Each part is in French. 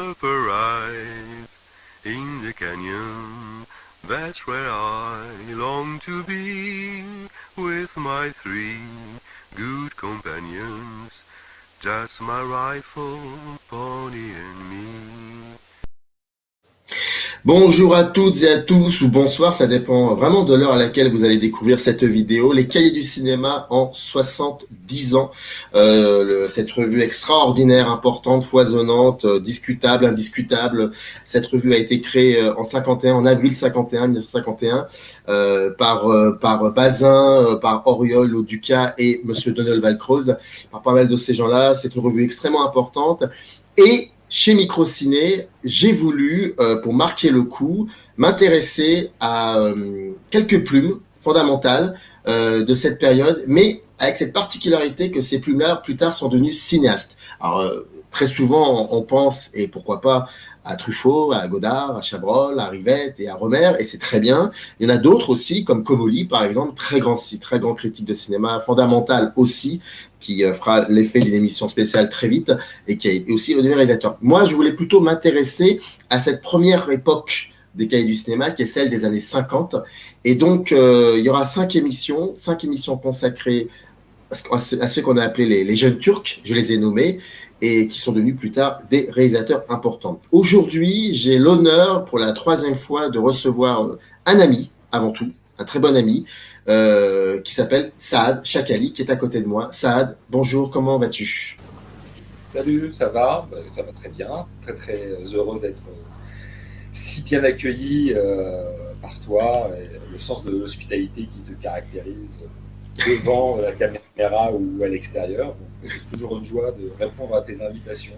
myself arrive in the canyon. That's where I long to be with my three good companions. Just my rifle, pony and me. Bonjour à toutes et à tous, ou bonsoir, ça dépend vraiment de l'heure à laquelle vous allez découvrir cette vidéo. Les Cahiers du cinéma en 70 ans. Cette revue extraordinaire, importante, foisonnante, discutable, indiscutable. Cette revue a été créée en 51, en avril 51, 1951, par Bazin, par Auriol Auducas et Monsieur Donald Valcroze, par pas mal de ces gens-là. C'est une revue extrêmement importante. Et chez Microciné, j'ai voulu, pour marquer le coup, m'intéresser à quelques plumes fondamentales de cette période, mais avec cette particularité que ces plumes-là, plus tard, sont devenues cinéastes. Alors, très souvent, on pense, et pourquoi pas, à Truffaut, à Godard, à Chabrol, à Rivette et à Romer, et c'est très bien. Il y en a d'autres aussi, comme Comolli, par exemple, très grand critique de cinéma, fondamental aussi, qui fera l'effet d'une émission spéciale très vite, et qui est aussi devenu réalisateur. Moi, je voulais plutôt m'intéresser à cette première époque des Cahiers du cinéma, qui est celle des années 50. Et donc, il y aura 5 émissions consacrées à ceux qu'on a appelés les jeunes Turcs, je les ai nommés, et qui sont devenus plus tard des réalisateurs importants. Aujourd'hui, j'ai l'honneur, pour la 3e fois, de recevoir un ami, avant tout, un très bon ami, qui s'appelle Saad Chakali, qui est à côté de moi. Saad, bonjour, comment vas-tu? Salut, ça va? Ça va très bien. Très très heureux d'être si bien accueilli par toi, et le sens de l'hospitalité qui te caractérise devant la caméra ou à l'extérieur. Donc, c'est toujours une joie de répondre à tes invitations.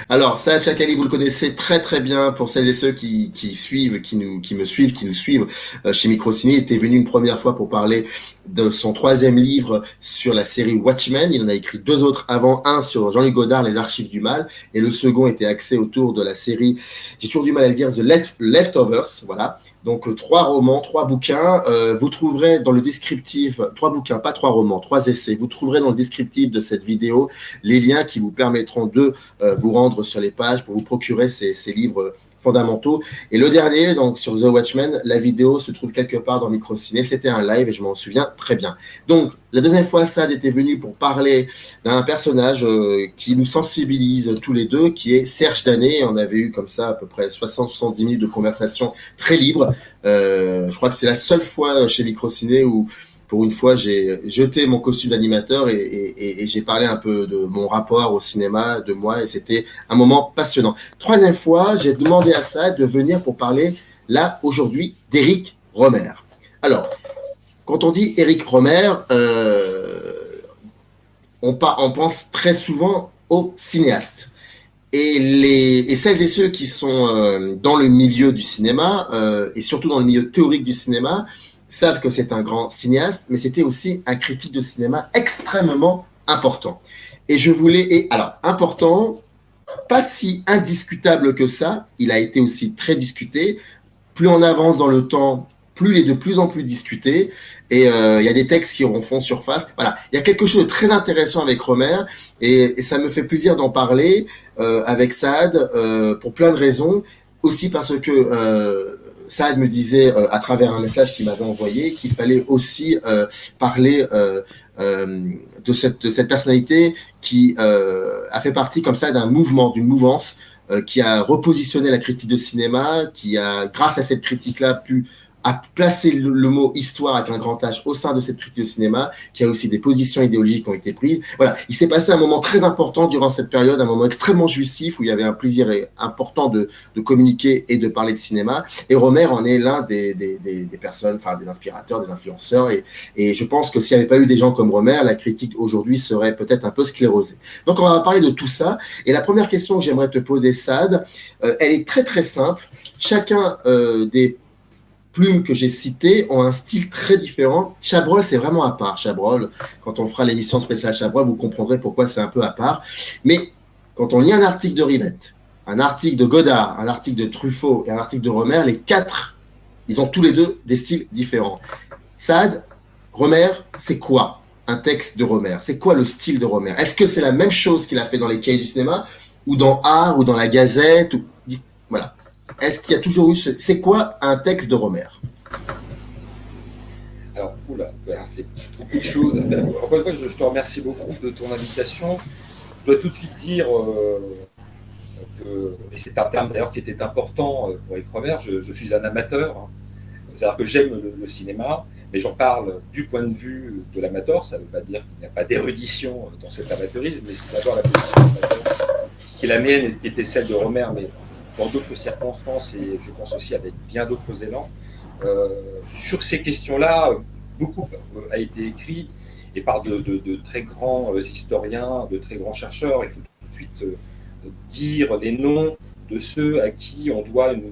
Alors, Saad Chakali, vous le connaissez très très bien pour celles et ceux qui suivent, qui nous suivent chez Microciné. Il était venu une première fois pour parler de son 3e livre sur la série Watchmen. Il en a écrit 2 autres avant, un sur Jean-Luc Godard, Les Archives du Mal, et le second était axé autour de la série, j'ai toujours du mal à le dire, The Leftovers, voilà. Donc 3 romans, 3 bouquins, vous trouverez dans le descriptif, 3 bouquins, pas 3 romans, 3 essais, vous trouverez dans le descriptif de cette vidéo les liens qui vous permettront de vous rendre sur les pages pour vous procurer ces livres fondamentaux. Et le dernier, donc sur The Watchmen, la vidéo se trouve quelque part dans Microciné. C'était un live et je m'en souviens très bien. Donc, la 2e fois, Saad était venu pour parler d'un personnage qui nous sensibilise tous les deux, qui est Serge Danet. On avait eu comme ça à peu près 60-70 minutes de conversation très libre. Je crois que c'est la seule fois chez Microciné où, pour une fois, j'ai jeté mon costume d'animateur et j'ai parlé un peu de mon rapport au cinéma, de moi, et c'était un moment passionnant. 3e fois, j'ai demandé à Saad de venir pour parler, là, aujourd'hui, d'Éric Rohmer. Alors, quand on dit Éric Rohmer, on pense très souvent aux cinéastes. Et celles et ceux qui sont dans le milieu du cinéma, et surtout dans le milieu théorique du cinéma, savent que c'est un grand cinéaste, mais c'était aussi un critique de cinéma extrêmement important. Alors, important, pas si indiscutable que ça, il a été aussi très discuté. Plus on avance dans le temps, plus il est de plus en plus discuté, et il y a des textes qui font surface. Voilà, il y a quelque chose de très intéressant avec Rohmer, et ça me fait plaisir d'en parler avec Saad, pour plein de raisons, aussi parce que Saad me disait, à travers un message qu'il m'avait envoyé, qu'il fallait aussi parler de cette personnalité qui a fait partie comme ça d'un mouvement, d'une mouvance qui a repositionné la critique de cinéma, qui a, grâce à cette critique-là, pu a placé le mot histoire avec un grand H au sein de cette critique de cinéma, qui a aussi des positions idéologiques qui ont été prises. Voilà, il s'est passé un moment très important durant cette période, un moment extrêmement jouissif où il y avait un plaisir important de communiquer et de parler de cinéma. Et Rohmer en est l'un des personnes, enfin des inspirateurs, des influenceurs. Et je pense que s'il n'y avait pas eu des gens comme Rohmer, la critique aujourd'hui serait peut-être un peu sclérosée. Donc on va parler de tout ça. Et la première question que j'aimerais te poser, Saad, elle est très très simple. Chacun des plumes que j'ai citées ont un style très différent. Chabrol, c'est vraiment à part. Chabrol, quand on fera l'émission spéciale Chabrol, vous comprendrez pourquoi c'est un peu à part. Mais quand on lit un article de Rivette, un article de Godard, un article de Truffaut et un article de Romer, les 4, ils ont tous les 2 des styles différents. Saad, Romer, c'est quoi un texte de Romer? C'est quoi le style de Romer? Est-ce que c'est la même chose qu'il a fait dans les Cahiers du cinéma ou dans Art, ou dans la Gazette, voilà. Est-ce qu'il y a toujours eu c'est quoi un texte de Rohmer? Alors, c'est beaucoup de choses. Encore une fois, je te remercie beaucoup de ton invitation. Je dois tout de suite dire et c'est un terme d'ailleurs qui était important pour Eric Rohmer, je suis un amateur. Hein. C'est-à-dire que j'aime le cinéma, mais j'en parle du point de vue de l'amateur. Ça ne veut pas dire qu'il n'y a pas d'érudition dans cet amateurisme, mais c'est d'abord la position d'amateur qui est la mienne et qui était celle de Rohmer, mais dans d'autres circonstances, et je pense aussi avec bien d'autres élans. Sur ces questions-là, beaucoup a été écrit, et par de très grands historiens, de très grands chercheurs. Il faut tout de suite dire les noms de ceux à qui on doit une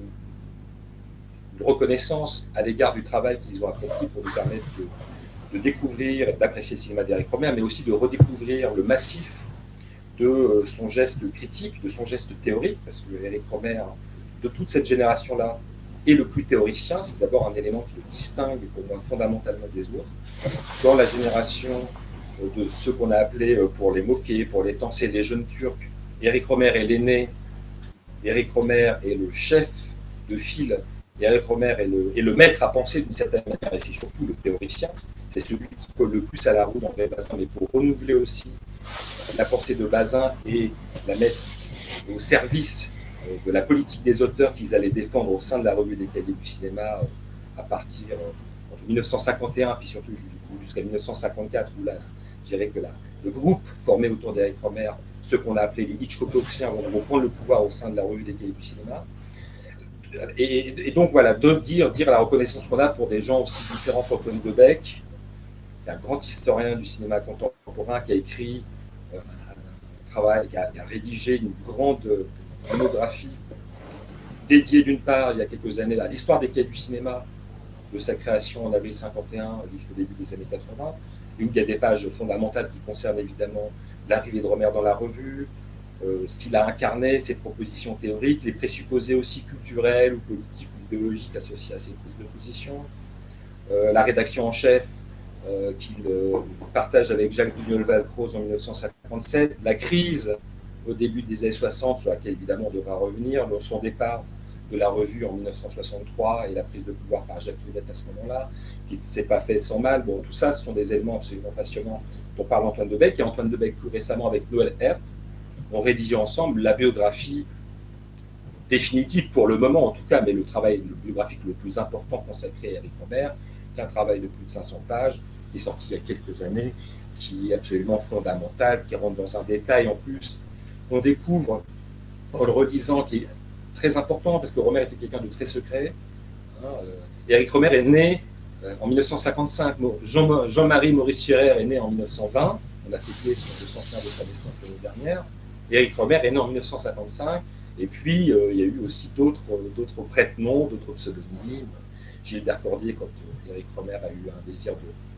reconnaissance à l'égard du travail qu'ils ont accompli pour nous permettre de découvrir et d'apprécier le cinéma d'Eric Rohmer, mais aussi de redécouvrir le massif de son geste critique, de son geste théorique, parce que Eric Rohmer, de toute cette génération-là, est le plus théoricien. C'est d'abord un élément qui le distingue pour moi fondamentalement des autres. Dans la génération de ceux qu'on a appelés, pour les moquer, pour les tenser, les jeunes Turcs, Eric Rohmer est l'aîné, Eric Rohmer est le chef de file, et Eric Rohmer est le maître à penser d'une certaine manière, et c'est surtout le théoricien. C'est celui qui colle le plus à la roue d'André Bazin, mais pour renouveler aussi la pensée de Bazin et la mettre au service de la politique des auteurs qu'ils allaient défendre au sein de la revue des cahiers du cinéma à partir entre 1951 puis surtout jusqu'à 1954, où là, je dirais que le groupe formé autour d'Eric Rohmer, ceux qu'on a appelés les Hitchcockiens, vont prendre le pouvoir au sein de la revue des cahiers du cinéma. Et donc voilà, de dire la reconnaissance qu'on a pour des gens aussi différents qu'Antoine Debec, un grand historien du cinéma contemporain qui a écrit un travail, qui a rédigé une grande monographie dédiée d'une part il y a quelques années à l'histoire des cahiers du cinéma, de sa création en avril 51 jusqu'au début des années 80, et où il y a des pages fondamentales qui concernent évidemment l'arrivée de Rohmer dans la revue, ce qu'il a incarné, ses propositions théoriques, les présupposés aussi culturels ou politiques ou idéologiques associés à ses prises de position, la rédaction en chef qu'il partage avec Jacques Bugnol-Valcroze en 1957, la crise au début des années 60, sur laquelle évidemment on devra revenir, son départ de la revue en 1963 et la prise de pouvoir par Jacques Rivette à ce moment-là, qui ne s'est pas fait sans mal. Bon, tout ça, ce sont des éléments absolument passionnants dont parle Antoine Debec, et Antoine Debec plus récemment avec Noël Herp ont rédigé ensemble la biographie définitive pour le moment en tout cas, mais le travail biographique le plus important consacré à Eric Rohmer, qui est un travail de plus de 500 pages, qui est sorti il y a quelques années, qui est absolument fondamental, qui rentre dans un détail en plus qu'on découvre en le relisant, qui est très important, parce que Rohmer était quelqu'un de très secret. Et Eric Rohmer est né en 1955. Jean-Marie Maurice Scherrer est né en 1920. On a fêté le centenaire de sa naissance l'année dernière. Et Eric Rohmer est né en 1955. Et puis, il y a eu aussi d'autres prête-noms, d'autres pseudonymes. Gilbert Cordier, quand Eric Rohmer a eu un désir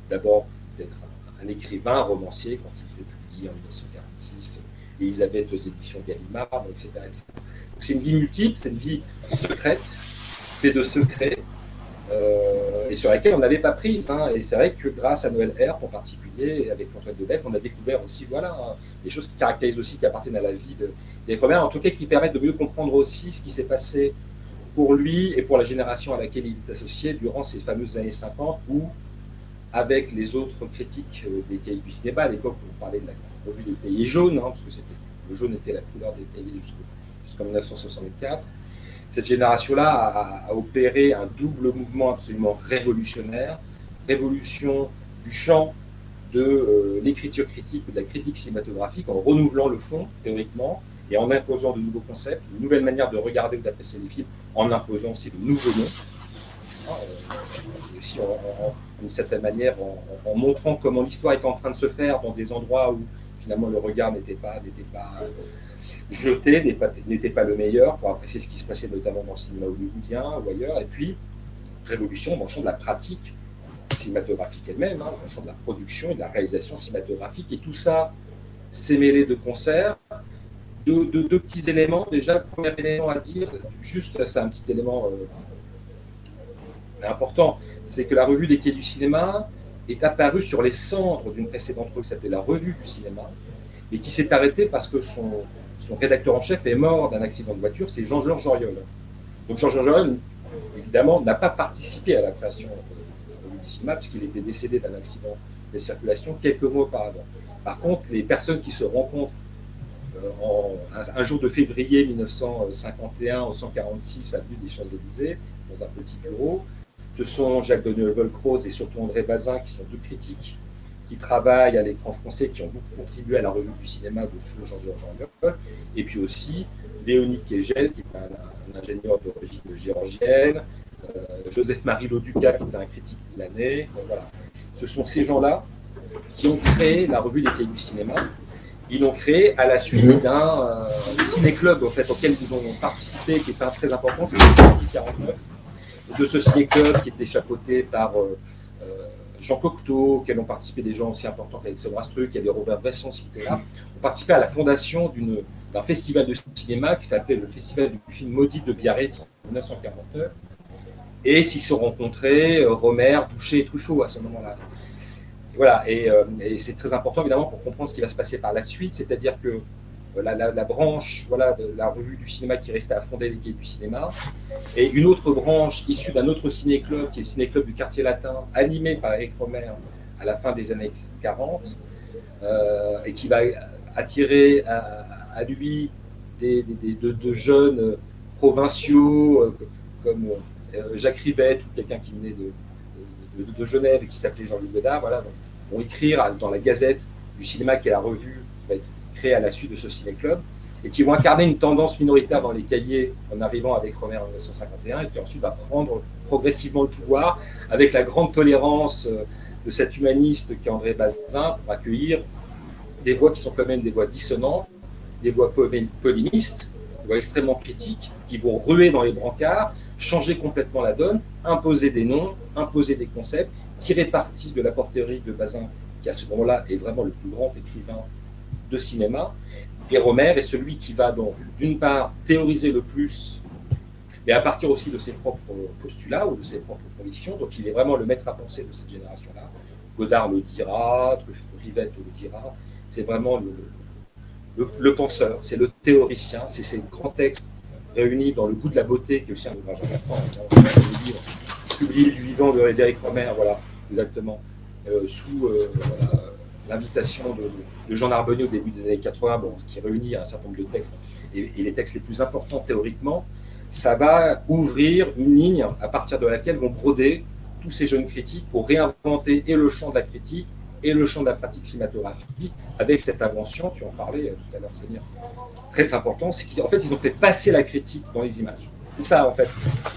d'abord d'être un écrivain, un romancier, quand il fait publier en 1946 Elisabeth aux éditions Gallimard, etc. etc. Donc c'est une vie multiple, c'est une vie secrète, faite de secrets, et sur laquelle on n'avait pas prise. Hein. Et c'est vrai que grâce à Noël Herp en particulier, avec Antoine Debec, on a découvert aussi des choses qui caractérisent aussi, qui appartiennent à la vie des Rohmer, en tout cas qui permettent de mieux comprendre aussi ce qui s'est passé pour lui et pour la génération à laquelle il est associé durant ces fameuses années 50 où, avec les autres critiques des cahiers du cinéma, à l'époque où on parlait de la revue des cahiers jaunes, hein, parce que le jaune était la couleur des cahiers jusqu'en 1964, cette génération-là a opéré un double mouvement absolument révolutionnaire, révolution du champ de l'écriture critique ou de la critique cinématographique, en renouvelant le fond théoriquement et en imposant de nouveaux concepts, de nouvelles manières de regarder ou d'apprécier les films, en imposant aussi de nouveaux noms, et aussi d'une certaine manière en montrant comment l'histoire est en train de se faire dans des endroits où finalement le regard n'était pas jeté, n'était pas le meilleur pour apprécier ce qui se passait notamment dans le cinéma hollywoodien ou ailleurs. Et puis, révolution dans le champ de la pratique cinématographique elle-même, hein, dans le champ de la production et de la réalisation cinématographique. Et tout ça s'est mêlé de concert. Deux petits éléments. Déjà, le premier élément à dire, juste, c'est un petit élément important, c'est que la revue des Quais du cinéma est apparue sur les cendres d'une précédente revue qui s'appelait la Revue du cinéma, et qui s'est arrêtée parce que son rédacteur en chef est mort d'un accident de voiture, c'est Jean-Georges Auriol. Donc Jean-Georges Auriol, évidemment, n'a pas participé à la création de la revue du cinéma, puisqu'il était décédé d'un accident de circulation quelques mois auparavant. Par contre, les personnes qui se rencontrent un jour de février 1951 au 146 avenue des Champs-Élysées, dans un petit bureau, ce sont Jacques de Neuville-Croze et surtout André Bazin, qui sont deux critiques qui travaillent à l'écran français, qui ont beaucoup contribué à la revue du cinéma de feu Jean-Georges Auriol, et puis aussi Léonie Kegel, qui est un ingénieur d'origine géorgienne, Joseph-Marie Loduca, qui est un critique milanais. Donc, voilà. Ce sont ces gens-là qui ont créé la revue des Cahiers du cinéma. Ils l'ont créé à la suite d'un ciné-club auquel ils ont participé, qui est très important, c'est le Parti 49, de ce ciné-club qui était chapeauté par Jean Cocteau, auquel ont participé des gens aussi importants qu'Alexandre Astruc, il y avait Robert Bresson qui était là, ont participé à la fondation d'un festival de cinéma qui s'appelait le Festival du film maudit de Biarritz en 1949. Et s'y sont rencontrés Romer, Boucher et Truffaut à ce moment-là. Voilà, et c'est très important évidemment pour comprendre ce qui va se passer par la suite, c'est-à-dire que la branche de la revue du cinéma qui restait à fonder les Cahiers du cinéma, et une autre branche issue d'un autre ciné-club, qui est le ciné-club du quartier latin, animé par Éric Romer à la fin des années 40, et qui va attirer à lui de jeunes provinciaux comme Jacques Rivette ou quelqu'un qui venait de Genève et qui s'appelait Jean-Luc Godard, voilà, vont écrire dans la Gazette du cinéma, qui est la revue qui va être créée à la suite de ce ciné-club, et qui vont incarner une tendance minoritaire dans les cahiers en arrivant avec Romer en 1951, et qui ensuite va prendre progressivement le pouvoir avec la grande tolérance de cet humaniste qu'est André Bazin pour accueillir des voix qui sont quand même des voix dissonantes, des voix polémistes, des voix extrêmement critiques, qui vont ruer dans les brancards, changer complètement la donne, imposer des noms, imposer des concepts, tirer parti de la porterie de Bazin, qui à ce moment-là est vraiment le plus grand écrivain de cinéma. Et Romer est celui qui va donc, d'une part, théoriser le plus, mais à partir aussi de ses propres postulats ou de ses propres convictions. Donc il est vraiment le maître à penser de cette génération-là. Godard le dira, Rivette le dira. C'est vraiment le penseur, c'est le théoricien, c'est ces grands textes réunis dans Le goût de la beauté, qui est aussi un ouvrage important, le livre publié du vivant d'Éric Romer, voilà, exactement, sous l'invitation de Jean Narbonnier au début des années 80, qui réunit un certain nombre de textes, et les textes les plus importants théoriquement. Ça va ouvrir une ligne à partir de laquelle vont broder tous ces jeunes critiques pour réinventer et le champ de la critique et le champ de la pratique cinématographique, avec cette invention, tu en parlais tout à l'heure, Samir, très important, c'est qu'en fait, ils ont fait passer la critique dans les images. C'est ça, en fait,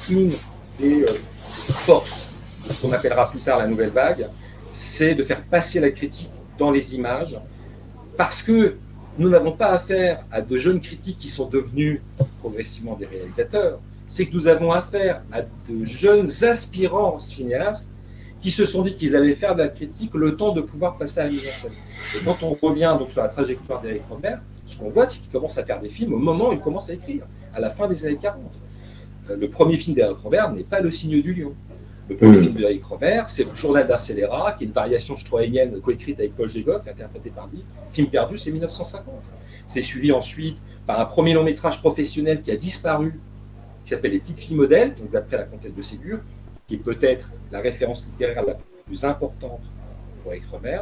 une des forces de ce qu'on appellera plus tard la nouvelle vague, c'est de faire passer la critique dans les images, parce que nous n'avons pas affaire à de jeunes critiques qui sont devenus progressivement des réalisateurs, c'est que nous avons affaire à de jeunes aspirants cinéastes qui se sont dit qu'ils allaient faire de la critique le temps de pouvoir passer à la mise en scène. Et quand on revient donc sur la trajectoire d'Éric Romer, ce qu'on voit, c'est qu'il commence à faire des films au moment où il commence à écrire, à la fin des années 40. Le premier film d'Éric Romer n'est pas Le Signe du Lion. Le premier film d'Éric Romer, c'est Le Journal d'un scélérat, qui est une variation strohénienne coécrite avec Paul Gégoff, interprétée par lui. Film perdu, c'est 1950. C'est suivi ensuite par un premier long métrage professionnel qui a disparu, qui s'appelle Les Petites filles modèles, donc d'après la comtesse de Ségur, qui est peut-être la référence littéraire la plus importante pour Éric Romer.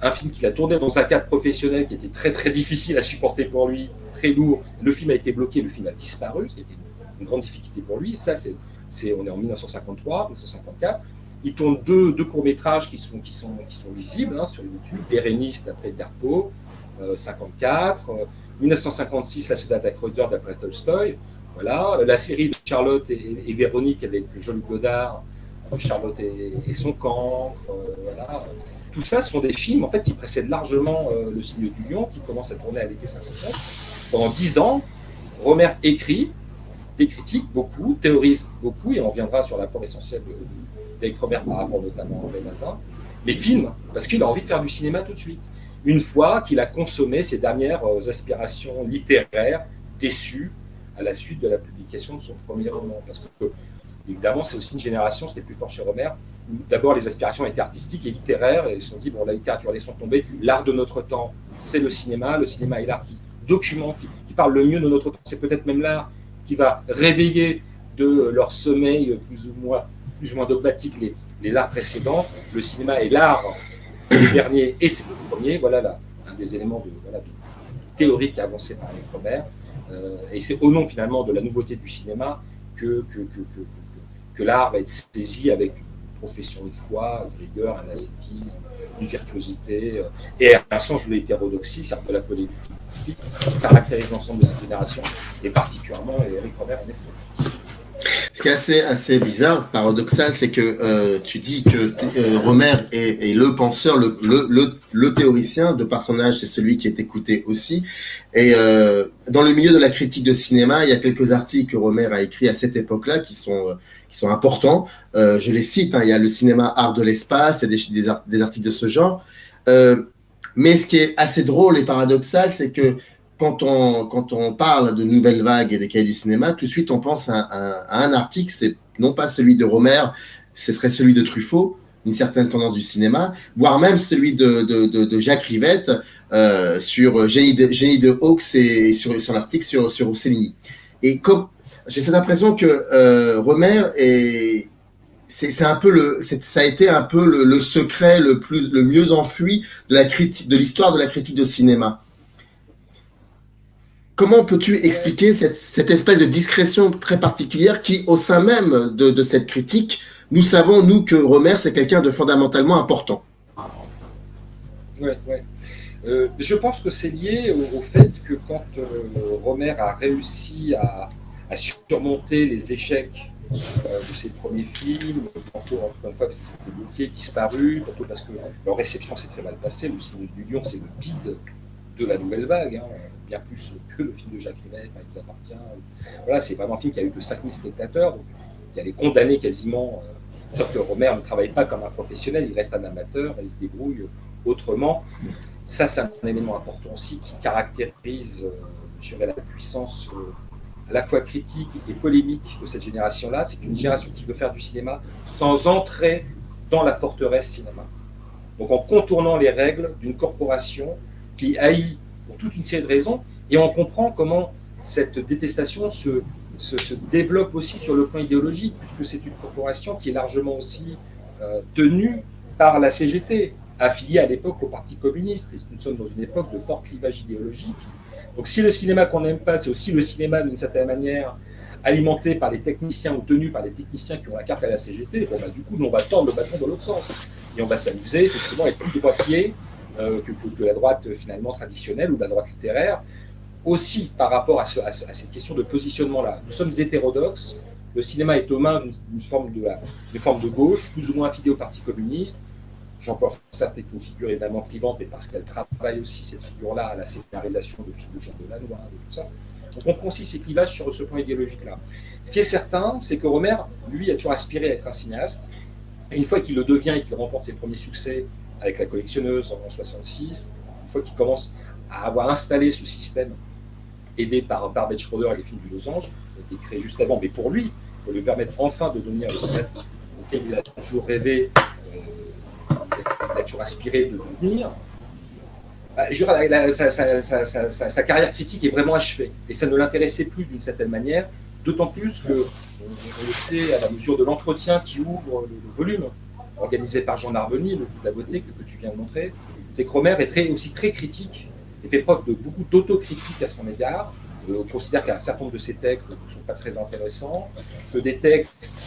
Un film qu'il a tourné dans un cadre professionnel qui était très très difficile à supporter pour lui, très lourd. Le film a été bloqué, le film a disparu, ce qui était une grande difficulté pour lui. Ça, on est en 1953, 1954. Il tourne deux courts-métrages qui sont visibles sur YouTube. Bérénice d'après Derpo, 54. 1956, La Sonate à Kreutzer d'après Tolstoï. Voilà. La série de Charlotte et Véronique avec Jean-Luc Godard, Charlotte et son cancre. Voilà. Tout ça sont des films en fait, qui précèdent largement Le Signe du Lion, qui commence à tourner à l'été 59. Pendant 10 ans, Romer écrit des critiques, beaucoup, théorise beaucoup, et on reviendra sur l'apport essentiel d'Éric Romer par rapport notamment à André Bazin, mais filme, parce qu'il a envie de faire du cinéma tout de suite. Une fois qu'il a consommé ses dernières aspirations littéraires, déçues à la suite de la publication de son premier roman. Parce que, évidemment, c'est aussi une génération, c'était plus fort chez Romer, où d'abord les aspirations étaient artistiques et littéraires, et ils se sont dit, bon, la littérature, laissons tomber, l'art de notre temps, c'est le cinéma est l'art qui document qui parle le mieux de notre temps. C'est peut-être même l'art qui va réveiller de leur sommeil plus ou moins dogmatique les arts précédents. Le cinéma est l'art le dernier et c'est le premier. Voilà là, un des éléments de théorique avancé par Eric Rohmer. Et c'est au nom finalement de la nouveauté du cinéma que l'art va être saisi avec une profession de foi, une rigueur, un ascétisme, une virtuosité et un sens de l'hétérodoxie, c'est-à-dire de la polémique qui caractérise l'ensemble de cette génération, et particulièrement Eric Rohmer en effet. Ce qui est assez bizarre, paradoxal, c'est que tu dis que Rohmer est le penseur, le théoricien, de par son âge, c'est celui qui est écouté aussi. Et dans le milieu de la critique de cinéma, il y a quelques articles que Rohmer a écrits à cette époque-là qui sont importants. Je les cite, hein, il y a le cinéma art de l'espace, et des articles de ce genre. Mais ce qui est assez drôle et paradoxal, c'est que quand on parle de nouvelles vagues et des cahiers du cinéma, tout de suite on pense à un article, c'est non pas celui de Rohmer, ce serait celui de Truffaut, une certaine tendance du cinéma, voire même celui de Jacques Rivette sur Génie de Hawks et sur l'article sur Rossellini. Et comme j'ai cette impression que Rohmer ça a été un peu le secret le mieux enfui de l'histoire de la critique de cinéma. Comment peux-tu expliquer cette espèce de discrétion très particulière qui, au sein même de cette critique, nous savons, nous, que Rohmer, c'est quelqu'un de fondamentalement important. Oui. Je pense que c'est lié au fait que quand Rohmer a réussi à surmonter les échecs de ses premiers films, tantôt, encore une fois, parce qu'ils sont bloqués, disparus, tantôt parce que leur réception s'est très mal passée. Le Ciné du Lion, c'est le bide de la nouvelle vague, hein, bien plus que le film de Jacques Rivette, Il vous appartient. Voilà, c'est vraiment un film qui a eu que 5000 spectateurs, donc il y a les condamnés quasiment. Sauf que Rohmer ne travaille pas comme un professionnel, il reste un amateur, il se débrouille autrement. Ça, c'est un élément important aussi qui caractérise, je dirais, la puissance à la fois critique et polémique de cette génération-là. C'est une génération qui veut faire du cinéma sans entrer dans la forteresse cinéma. Donc en contournant les règles d'une corporation qui haït pour toute une série de raisons, et on comprend comment cette détestation se développe aussi sur le plan idéologique, puisque c'est une corporation qui est largement aussi tenue par la CGT, affiliée à l'époque au Parti communiste, et nous sommes dans une époque de fort clivage idéologique. Donc si le cinéma qu'on n'aime pas, c'est aussi le cinéma d'une certaine manière alimenté par les techniciens ou tenu par les techniciens qui ont la carte à la CGT, bon, bah, du coup, nous, on va tordre le bâton dans l'autre sens. Et on va s'amuser, effectivement, à être plus droitier que la droite, finalement, traditionnelle ou la droite littéraire. Aussi, par rapport à cette question de positionnement-là. Nous sommes hétérodoxes. Le cinéma est aux mains d'une forme de gauche, plus ou moins affiliée au Parti communiste. J'emploie certaines figures évidemment clivantes, mais parce qu'elle travaille aussi cette figure-là à la scénarisation de films de Jean Delannoy, de tout ça. On comprend aussi ces clivages sur ce plan idéologique-là. Ce qui est certain, c'est que Rohmer, lui, a toujours aspiré à être un cinéaste. Et une fois qu'il le devient et qu'il remporte ses premiers succès avec La Collectionneuse en 1966, une fois qu'il commence à avoir installé ce système, aidé par Barbet Schroeder et les films du Losange, qui a été créé juste avant, mais pour lui permettre enfin de devenir le cinéaste auquel il a toujours rêvé, il a toujours aspiré de devenir. Sa carrière critique est vraiment achevée. Et ça ne l'intéressait plus d'une certaine manière, d'autant plus que, on le sait à la mesure de l'entretien qui ouvre le volume, organisé par Jean Narboni, le coup de la beauté que tu viens de montrer, c'est que Rohmer est aussi très critique et fait preuve de beaucoup d'autocritique à son égard. On considère qu'un certain nombre de ses textes ne sont pas très intéressants, que des textes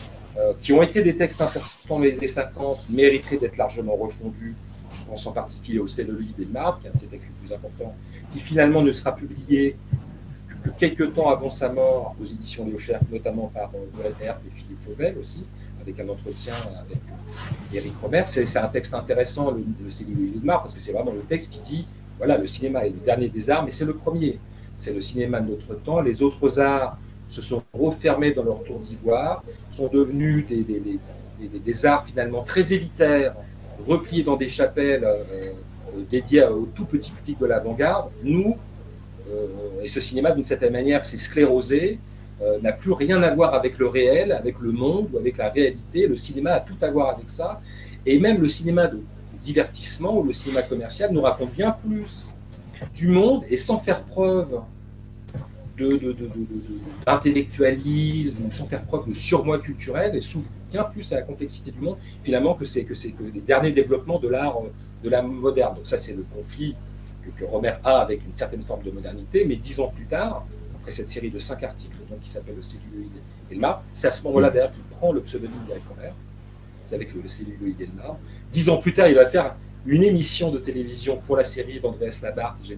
qui ont été des textes importants dans les années 50 mériteraient d'être largement refondus. Je pense en particulier au Celluloïd et le Marbre, qui est un de ses textes les plus importants, qui finalement ne sera publié que quelques temps avant sa mort aux éditions Léo Scherp, notamment par Noël Herbe et Philippe Fauvel aussi, avec un entretien avec Eric Rohmer. C'est un texte intéressant, le Celluloïd et le Marbre, parce que c'est vraiment le texte qui dit voilà, le cinéma est le dernier des arts, mais c'est le premier. C'est le cinéma de notre temps. Les autres arts se sont refermés dans leur tour d'ivoire, sont devenus des arts finalement très élitaires, repliés dans des chapelles dédiées au tout petit public de l'avant-garde. Nous, et ce cinéma d'une certaine manière s'est sclérosé, n'a plus rien à voir avec le réel, avec le monde ou avec la réalité. Le cinéma a tout à voir avec ça. Et même le cinéma de divertissement ou le cinéma commercial nous raconte bien plus du monde et sans faire preuve d'intellectualisme, sans faire preuve de surmoi culturel, et s'ouvre bien plus à la complexité du monde, finalement, que les derniers développements de l'art moderne. Donc ça, c'est le conflit que Romer a avec une certaine forme de modernité, mais 10 ans plus tard, après cette série de 5 articles donc, qui s'appelle Le celluloïde et le marbre, c'est à ce moment-là d'ailleurs qu'il prend le pseudonyme d'Éric Romer, c'est avec le celluloïde et le marbre. 10 ans plus tard, il va faire une émission de télévision pour la série d'Andreas Labarthe, qui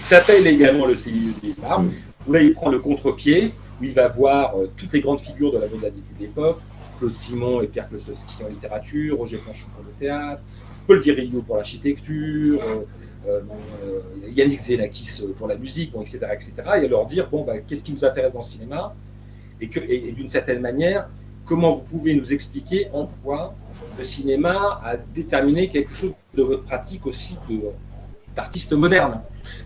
s'appelle également Le celluloïde et le marbre, où là il prend le contre-pied, où il va voir toutes les grandes figures de la modernité de l'époque, Claude Simon et Pierre Klosowski en littérature, Roger Panchon pour le théâtre, Paul Virilio pour l'architecture, Yannick Xenakis pour la musique, bon, etc., etc. Et leur dire, bon, qu'est-ce qui vous intéresse dans le cinéma et d'une certaine manière, comment vous pouvez nous expliquer en quoi le cinéma a déterminé quelque chose de votre pratique aussi d'artiste moderne.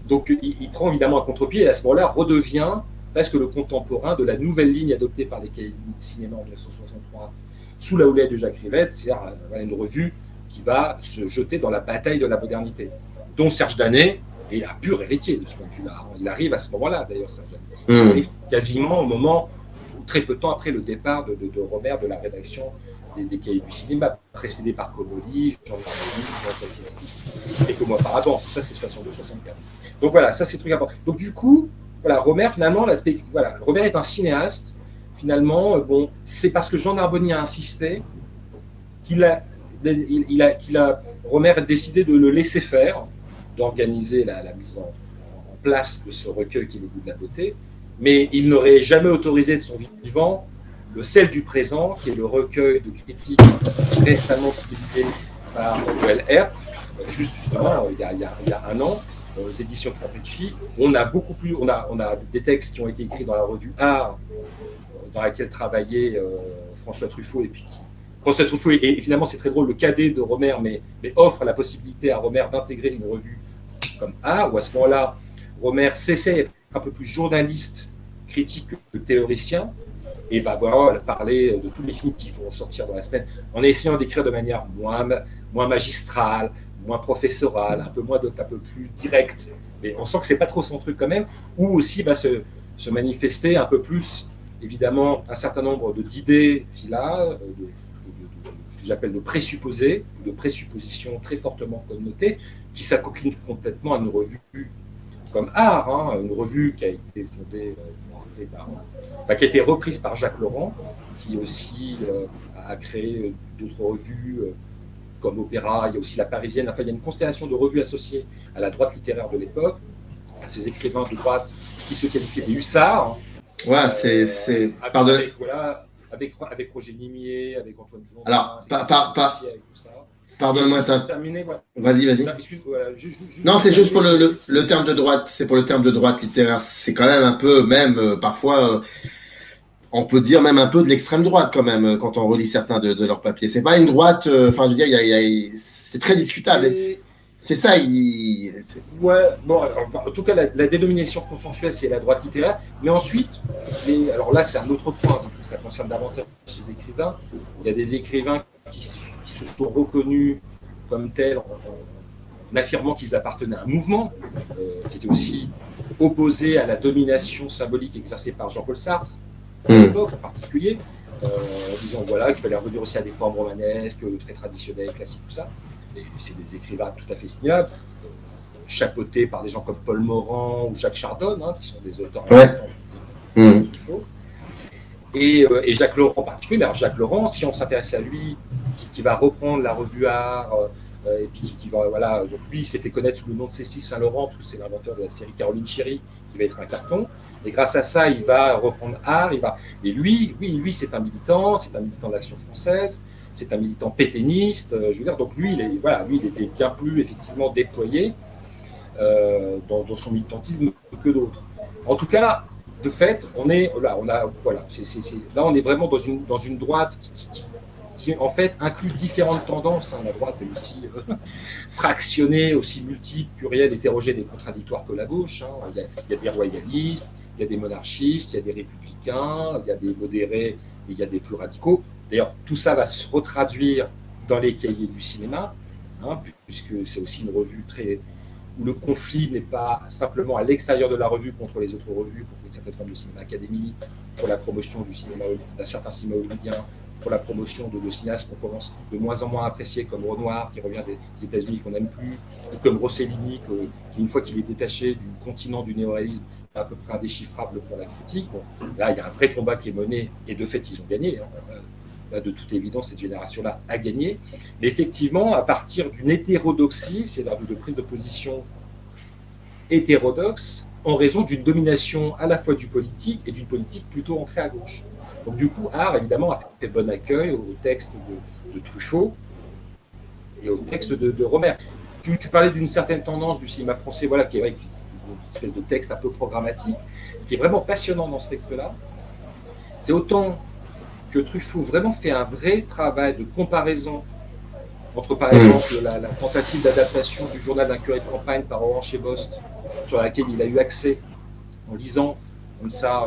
Donc il prend évidemment un contre-pied et à ce moment-là redevient presque le contemporain de la nouvelle ligne adoptée par les cahiers du cinéma en 1963 sous la houlette de Jacques Rivette, c'est-à-dire une revue qui va se jeter dans la bataille de la modernité, dont Serge Danet est un pur héritier de ce point de vue-là. Il arrive à ce moment-là, d'ailleurs, Serge Danet. Il arrive quasiment au moment, très peu de temps après le départ de Romer de la rédaction des cahiers du cinéma, précédé par Comolli, Jean Marmolli, Jean Kaczynski, quelques mois auparavant. Ça, c'est 62-64. Donc voilà, ça, c'est très important. Donc du coup, voilà, Romer, finalement, Romer est un cinéaste. Finalement, bon, c'est parce que Jean Narbonnier a insisté Romer a décidé de le laisser faire, d'organiser la mise en place de ce recueil qui est Le goût de la beauté, mais il n'aurait jamais autorisé de son vivant le Sel du présent, qui est le recueil de critiques récemment publié par Noël Herp, justement, il y a un an, aux éditions Capricci. On a des textes qui ont été écrits dans la revue Art, dans laquelle travaillait François Truffaut, et puis François Truffaut est finalement, c'est très drôle, le cadet de Romer, mais offre la possibilité à Romer d'intégrer une revue comme Art, où à ce moment-là, Romer cessait d'être un peu plus journaliste, critique que théoricien, et va parler de tous les films qui vont sortir dans la semaine, en essayant d'écrire de manière moins magistrale, moins professorale, un peu plus directe. Mais on sent que c'est pas trop son truc quand même, ou aussi va se manifester un peu plus, évidemment, un certain nombre d'idées qu'il a, ce que j'appelle de présupposés, de présuppositions très fortement connotées, qui s'acoquinent complètement à une revue comme Art, une revue qui a été fondée, qui a été reprise par Jacques Laurent, qui aussi a créé d'autres revues comme Opéra, il y a aussi La Parisienne, enfin il y a une constellation de revues associées à la droite littéraire de l'époque, à ces écrivains de droite qui se qualifiaient des hussards. Ouais, avec Roger Nimier, avec Antoine Blondin, alors, avec tout ça. Pardonne-moi, terminé, voilà. Vas-y. Non, c'est juste pour le terme de droite. C'est pour le terme de droite littéraire. C'est quand même un peu, même parfois, on peut dire même un peu de l'extrême droite quand même quand on relit certains de leurs papiers. C'est pas une droite. Enfin, je veux dire, c'est très discutable. C'est ça. Ouais. Bon, enfin, en tout cas, la dénomination consensuelle, c'est la droite littéraire. Mais ensuite, alors là, c'est un autre point. Ça concerne davantage les écrivains. Il y a des écrivains qui se sont reconnus comme tels en affirmant qu'ils appartenaient à un mouvement qui était aussi opposé à la domination symbolique exercée par Jean-Paul Sartre, à l'époque en particulier, en disant qu'il fallait revenir aussi à des formes romanesques, très traditionnelles, classiques, tout ça. Et c'est des écrivains tout à fait signables, chapeautés par des gens comme Paul Morand ou Jacques Chardon, qui sont des auteurs qu'il faut. Et Jacques Laurent en particulier. Alors Jacques Laurent, si on s'intéresse à lui, qui va reprendre la revue Art, et puis qui va, donc lui, il s'est fait connaître sous le nom de Cécile Saint-Laurent, parce que c'est l'inventeur de la série Caroline Chéry, qui va être un carton. Et grâce à ça, il va reprendre Art. Et lui, c'est un militant de l'Action française, c'est un militant pétainiste. Je veux dire, donc lui, il était bien plus effectivement déployé dans son militantisme que d'autres. En tout cas, de fait, on est vraiment dans une droite qui en fait inclut différentes tendances. La droite est aussi fractionnée, aussi multiple, plurielle, hétérogène et contradictoire que la gauche. Il y a des royalistes, il y a des monarchistes, il y a des républicains, il y a des modérés et il y a des plus radicaux. D'ailleurs, tout ça va se retraduire dans les cahiers du cinéma. puisque c'est aussi une revue où le conflit n'est pas simplement à l'extérieur de la revue contre les autres revues, contre une certaine forme de cinéma académique, pour la promotion d'un certain cinéma hollywoodien, pour la promotion de cinéastes qu'on commence de moins en moins à apprécier, comme Renoir, qui revient des États-Unis, qu'on n'aime plus, ou comme Rossellini, qui, une fois qu'il est détaché du continent du néoréalisme, est à peu près indéchiffrable pour la critique. Bon, là, il y a un vrai combat qui est mené, et de fait, ils ont gagné. Là, de toute évidence, cette génération-là a gagné. Mais effectivement, à partir d'une hétérodoxie, c'est-à-dire de prise de position hétérodoxe, en raison d'une domination à la fois du politique et d'une politique plutôt ancrée à gauche. Donc du coup, Art, évidemment, a fait bon accueil au texte de Truffaut et au texte de Rohmer. Tu parlais d'une certaine tendance du cinéma français, voilà, qui est une espèce de texte un peu programmatique. Ce qui est vraiment passionnant dans ce texte-là, c'est autant que Truffaut vraiment fait un vrai travail de comparaison entre, par exemple, la tentative d'adaptation du journal d'un curé de campagne par Orange et Bost, sur laquelle il a eu accès en lisant comme ça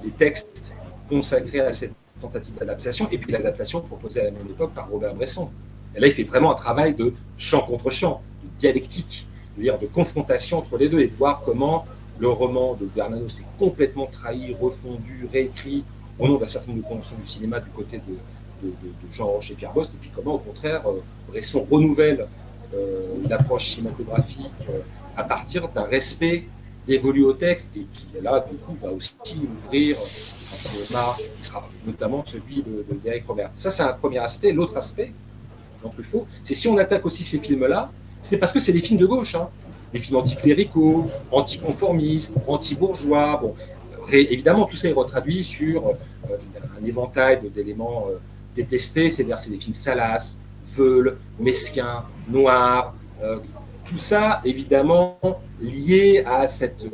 les textes consacrés à cette tentative d'adaptation, et puis l'adaptation proposée à la même époque par Robert Bresson. Et là, il fait vraiment un travail de champ contre champ, de dialectique, de confrontation entre les deux, et de voir comment le roman de Bernanos s'est complètement trahi, refondu, réécrit au nom d'un certain nombre de conventions du cinéma du côté de Jean Roche et Pierre Bost, et puis comment, au contraire, Bresson renouvelle l'approche cinématographique à partir d'un respect dévolu au texte, et qui, là, du coup, va aussi ouvrir un cinéma qui sera notamment celui d'Éric Rohmer. Ça, c'est un premier aspect. L'autre aspect, dans Truffaut, c'est si on attaque aussi ces films-là, c'est parce que c'est des films de gauche, des films anticléricaux, anticonformistes, anti-bourgeois. Bon, évidemment, tout ça est retraduit sur un éventail d'éléments détestés, c'est-à-dire c'est des films salaces, veules, mesquins, noirs, tout ça, évidemment, lié à cette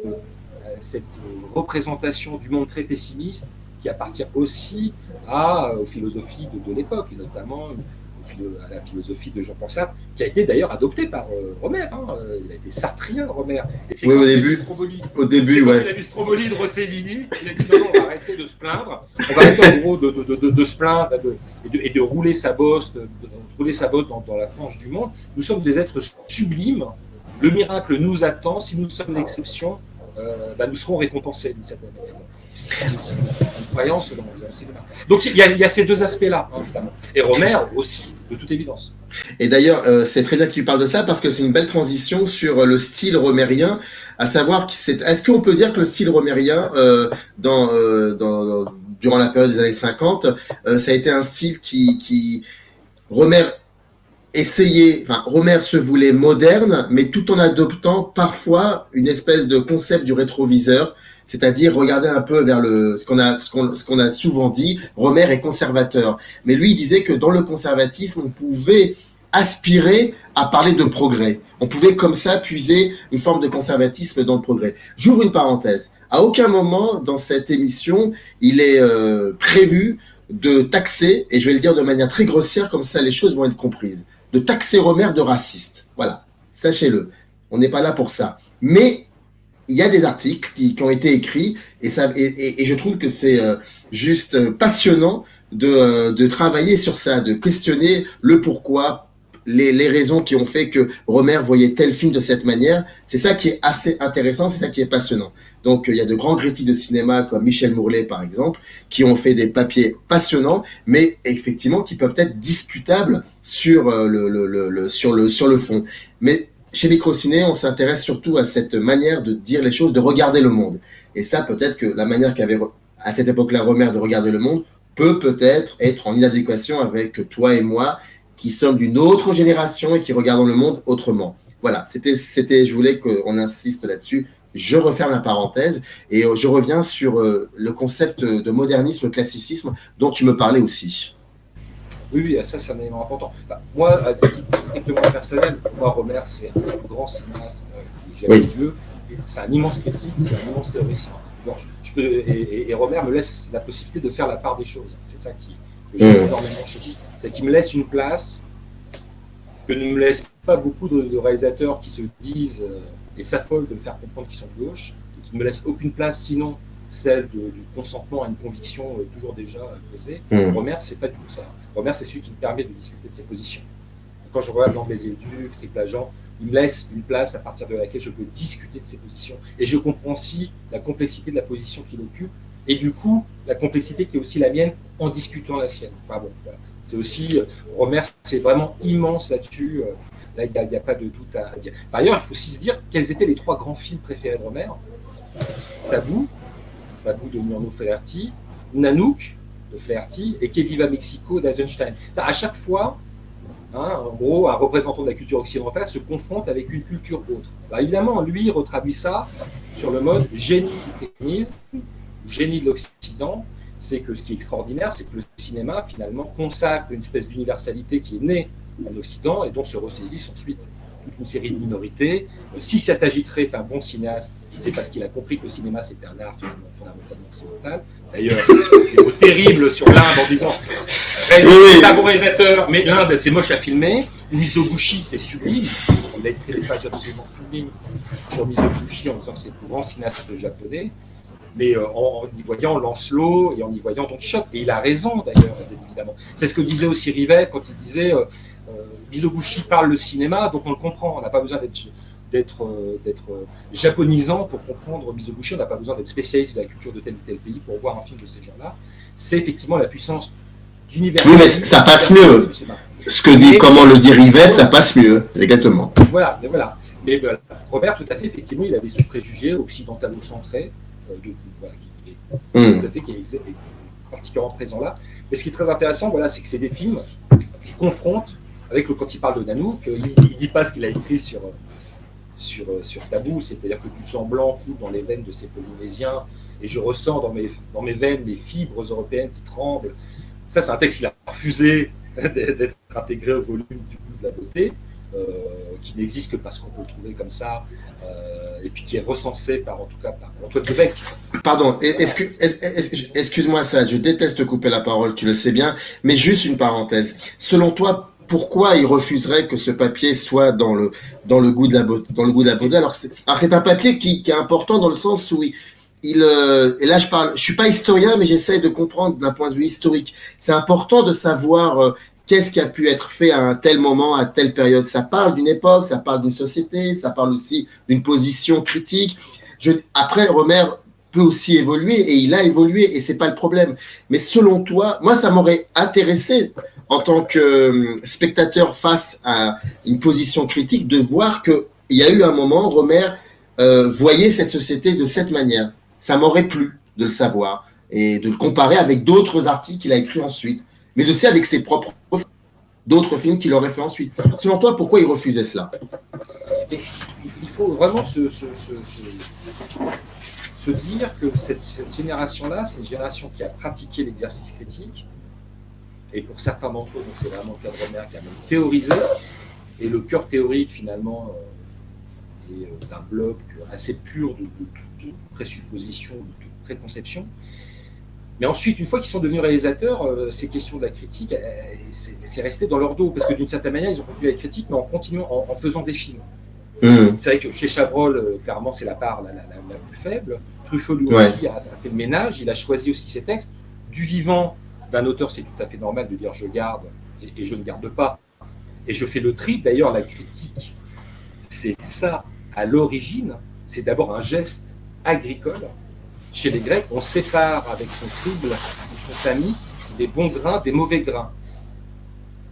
représentation du monde très pessimiste qui appartient aussi aux philosophies de l'époque, et notamment à la philosophie de Jean-Paul Sartre, qui a été d'ailleurs adoptée par Rohmer. Il a été sartrien, Rohmer. Oui, au début, quand il a vu Stromboli de Rossellini, il a dit non, on va arrêter de se plaindre, on va arrêter en gros de se plaindre et de rouler sa bosse, dans la frange du monde. Nous sommes des êtres sublimes, le miracle nous attend, si nous sommes l'exception, nous serons récompensés d'une certaine manière. C'est aussi une croyance dans le cinéma. Donc il y a ces deux aspects-là, évidemment. Et Rohmer aussi, de toute évidence. Et d'ailleurs, c'est très bien que tu parles de ça, parce que c'est une belle transition sur le style romérien, à savoir, est-ce qu'on peut dire que le style romérien, durant la période des années 50, ça a été un style qui Rohmer se voulait moderne, mais tout en adoptant parfois une espèce de concept du rétroviseur, c'est-à-dire regarder un peu vers ce qu'on a souvent dit, Rohmer est conservateur. Mais lui, il disait que dans le conservatisme, on pouvait aspirer à parler de progrès. On pouvait comme ça puiser une forme de conservatisme dans le progrès. J'ouvre une parenthèse. À aucun moment dans cette émission, il est prévu de taxer, et je vais le dire de manière très grossière, comme ça les choses vont être comprises, de taxer Rohmer de raciste. Voilà, sachez-le. On n'est pas là pour ça. Mais il y a des articles qui ont été écrits, et je trouve que c'est juste passionnant de travailler sur ça, de questionner le pourquoi, les raisons qui ont fait que Rohmer voyait tel film de cette manière. C'est ça qui est assez intéressant, c'est ça qui est passionnant. Donc il y a de grands critiques de cinéma comme Michel Mourlet par exemple, qui ont fait des papiers passionnants, mais effectivement qui peuvent être discutables sur le fond. Mais chez Microciné, on s'intéresse surtout à cette manière de dire les choses, de regarder le monde. Et ça, peut-être que la manière qu'avait à cette époque-là Rohmer de regarder le monde peut-être être en inadéquation avec toi et moi, qui sommes d'une autre génération et qui regardons le monde autrement. Voilà, je voulais qu'on insiste là-dessus. Je referme la parenthèse et je reviens sur le concept de modernisme, classicisme dont tu me parlais aussi. Oui, ça c'est un élément important. Moi, à titre strictement personnel, pour moi, Rohmer, c'est un des plus grands cinéastes que j'ai jamais vu. C'est un immense critique, c'est un immense théoricien. Donc, et Rohmer me laisse la possibilité de faire la part des choses. C'est ça que j'aime énormément chez lui. C'est qu'il me laisse une place que ne me laissent pas beaucoup de réalisateurs qui se disent et s'affolent de me faire comprendre qu'ils sont de gauche, et qui ne me laissent aucune place sinon celle du consentement à une conviction toujours déjà posée. Rohmer, c'est pas du tout ça. Rohmer, c'est celui qui me permet de discuter de ses positions. quand je regarde L'Anglais et le Duc, Triple Agent, il me laisse une place à partir de laquelle je peux discuter de ses positions. Et je comprends aussi la complexité de la position qu'il occupe, et du coup, la complexité qui est aussi la mienne en discutant la sienne. Enfin bon, voilà. C'est aussi, Rohmer, c'est vraiment immense là-dessus. Là, il n'y a pas de doute à dire. Par ailleurs, il faut aussi se dire quels étaient les 3 grands films préférés de Rohmer. Tabou de Murnau Flaherty, Nanook de Flaherty et Que Viva Mexico d'Eisenstein. À chaque fois, en gros, un représentant de la culture occidentale se confronte avec une culture autre. Alors évidemment, lui retraduit ça sur le mode génie du féminisme, génie de l'Occident. C'est que ce qui est extraordinaire, c'est que le cinéma, finalement, consacre une espèce d'universalité qui est née en Occident et dont se ressaisissent ensuite toute une série de minorités. Si Satyajit Ray est un bon cinéaste, c'est parce qu'il a compris que le cinéma, c'était un art finalement fondamentalement occidental. D'ailleurs, des mots terribles sur l'Inde en disant c'est un bon réalisateur, mais l'Inde, c'est moche à filmer. Mizoguchi, c'est sublime. Il a écrit des pages absolument sublimes sur Mizoguchi en disant que c'est le plus grand cinéaste japonais. Mais en y voyant Lancelot et en y voyant Don Quichotte. Et il a raison, d'ailleurs, évidemment. C'est ce que disait aussi Rivet quand il disait Mizoguchi parle le cinéma, donc on le comprend. On n'a pas besoin d'être japonisant pour comprendre Mizoguchi. On n'a pas besoin d'être spécialiste de la culture de tel ou tel pays pour voir un film de ces gens-là. C'est effectivement la puissance d'universalité. Oui, mais ça passe mieux. Ce que dit, comment le dit Rivet, ça passe mieux, exactement. Voilà. Mais Robert, tout à fait, effectivement, il a des sous-préjugés occidentalo-centrés. Qui est particulièrement présent là. Mais ce qui est très intéressant, c'est que c'est des films qui se confrontent avec quand il parle de Nanook, il ne dit pas ce qu'il a écrit sur Tabou, c'est-à-dire que du sang blanc coule dans les veines de ces Polynésiens et je ressens dans mes veines les fibres européennes qui tremblent. Ça, c'est un texte qu'il a refusé d'être intégré au volume du goût de la beauté, qui n'existe que parce qu'on peut le trouver comme ça. Et puis qui est recensé par Antoine Lebec. Pardon, excuse-moi ça, je déteste couper la parole, tu le sais bien, mais juste une parenthèse. Selon toi, pourquoi il refuserait que ce papier soit dans le goût de la beauté, alors c'est un papier qui est important dans le sens où et là je suis pas historien, mais j'essaie de comprendre d'un point de vue historique. C'est important de savoir qu'est-ce qui a pu être fait à un tel moment, à telle période. Ça parle d'une époque, ça parle d'une société, ça parle aussi d'une position critique. Après, Rohmer peut aussi évoluer, et il a évolué, et c'est pas le problème. Mais selon toi, moi, ça m'aurait intéressé, en tant que spectateur face à une position critique, de voir qu'il y a eu un moment, Rohmer voyait cette société de cette manière. Ça m'aurait plu de le savoir, et de le comparer avec d'autres articles qu'il a écrits ensuite, mais aussi avec ses propres d'autres films qu'il aurait fait ensuite. Selon toi, pourquoi il refusait cela? Il faut vraiment se dire que cette génération-là, c'est une génération qui a pratiqué l'exercice critique, et pour certains d'entre eux, donc c'est vraiment le cas de Rohmer, qui a même théorisé, et le cœur théorique, finalement, est d'un bloc assez pur de toute présupposition, de toute préconception. Mais ensuite, une fois qu'ils sont devenus réalisateurs, ces questions de la critique, c'est resté dans leur dos, parce que d'une certaine manière, ils ont continué la critique, mais en continuant, en faisant des films. C'est vrai que chez Chabrol, clairement, c'est la part la plus faible. Truffaut, lui aussi, a fait le ménage, il a choisi aussi ses textes. Du vivant d'un auteur, c'est tout à fait normal de dire je garde et je ne garde pas. Et je fais le tri. D'ailleurs, la critique, c'est ça, à l'origine, c'est d'abord un geste agricole. Chez les Grecs, on sépare avec son crible ou son tamis des bons grains des mauvais grains.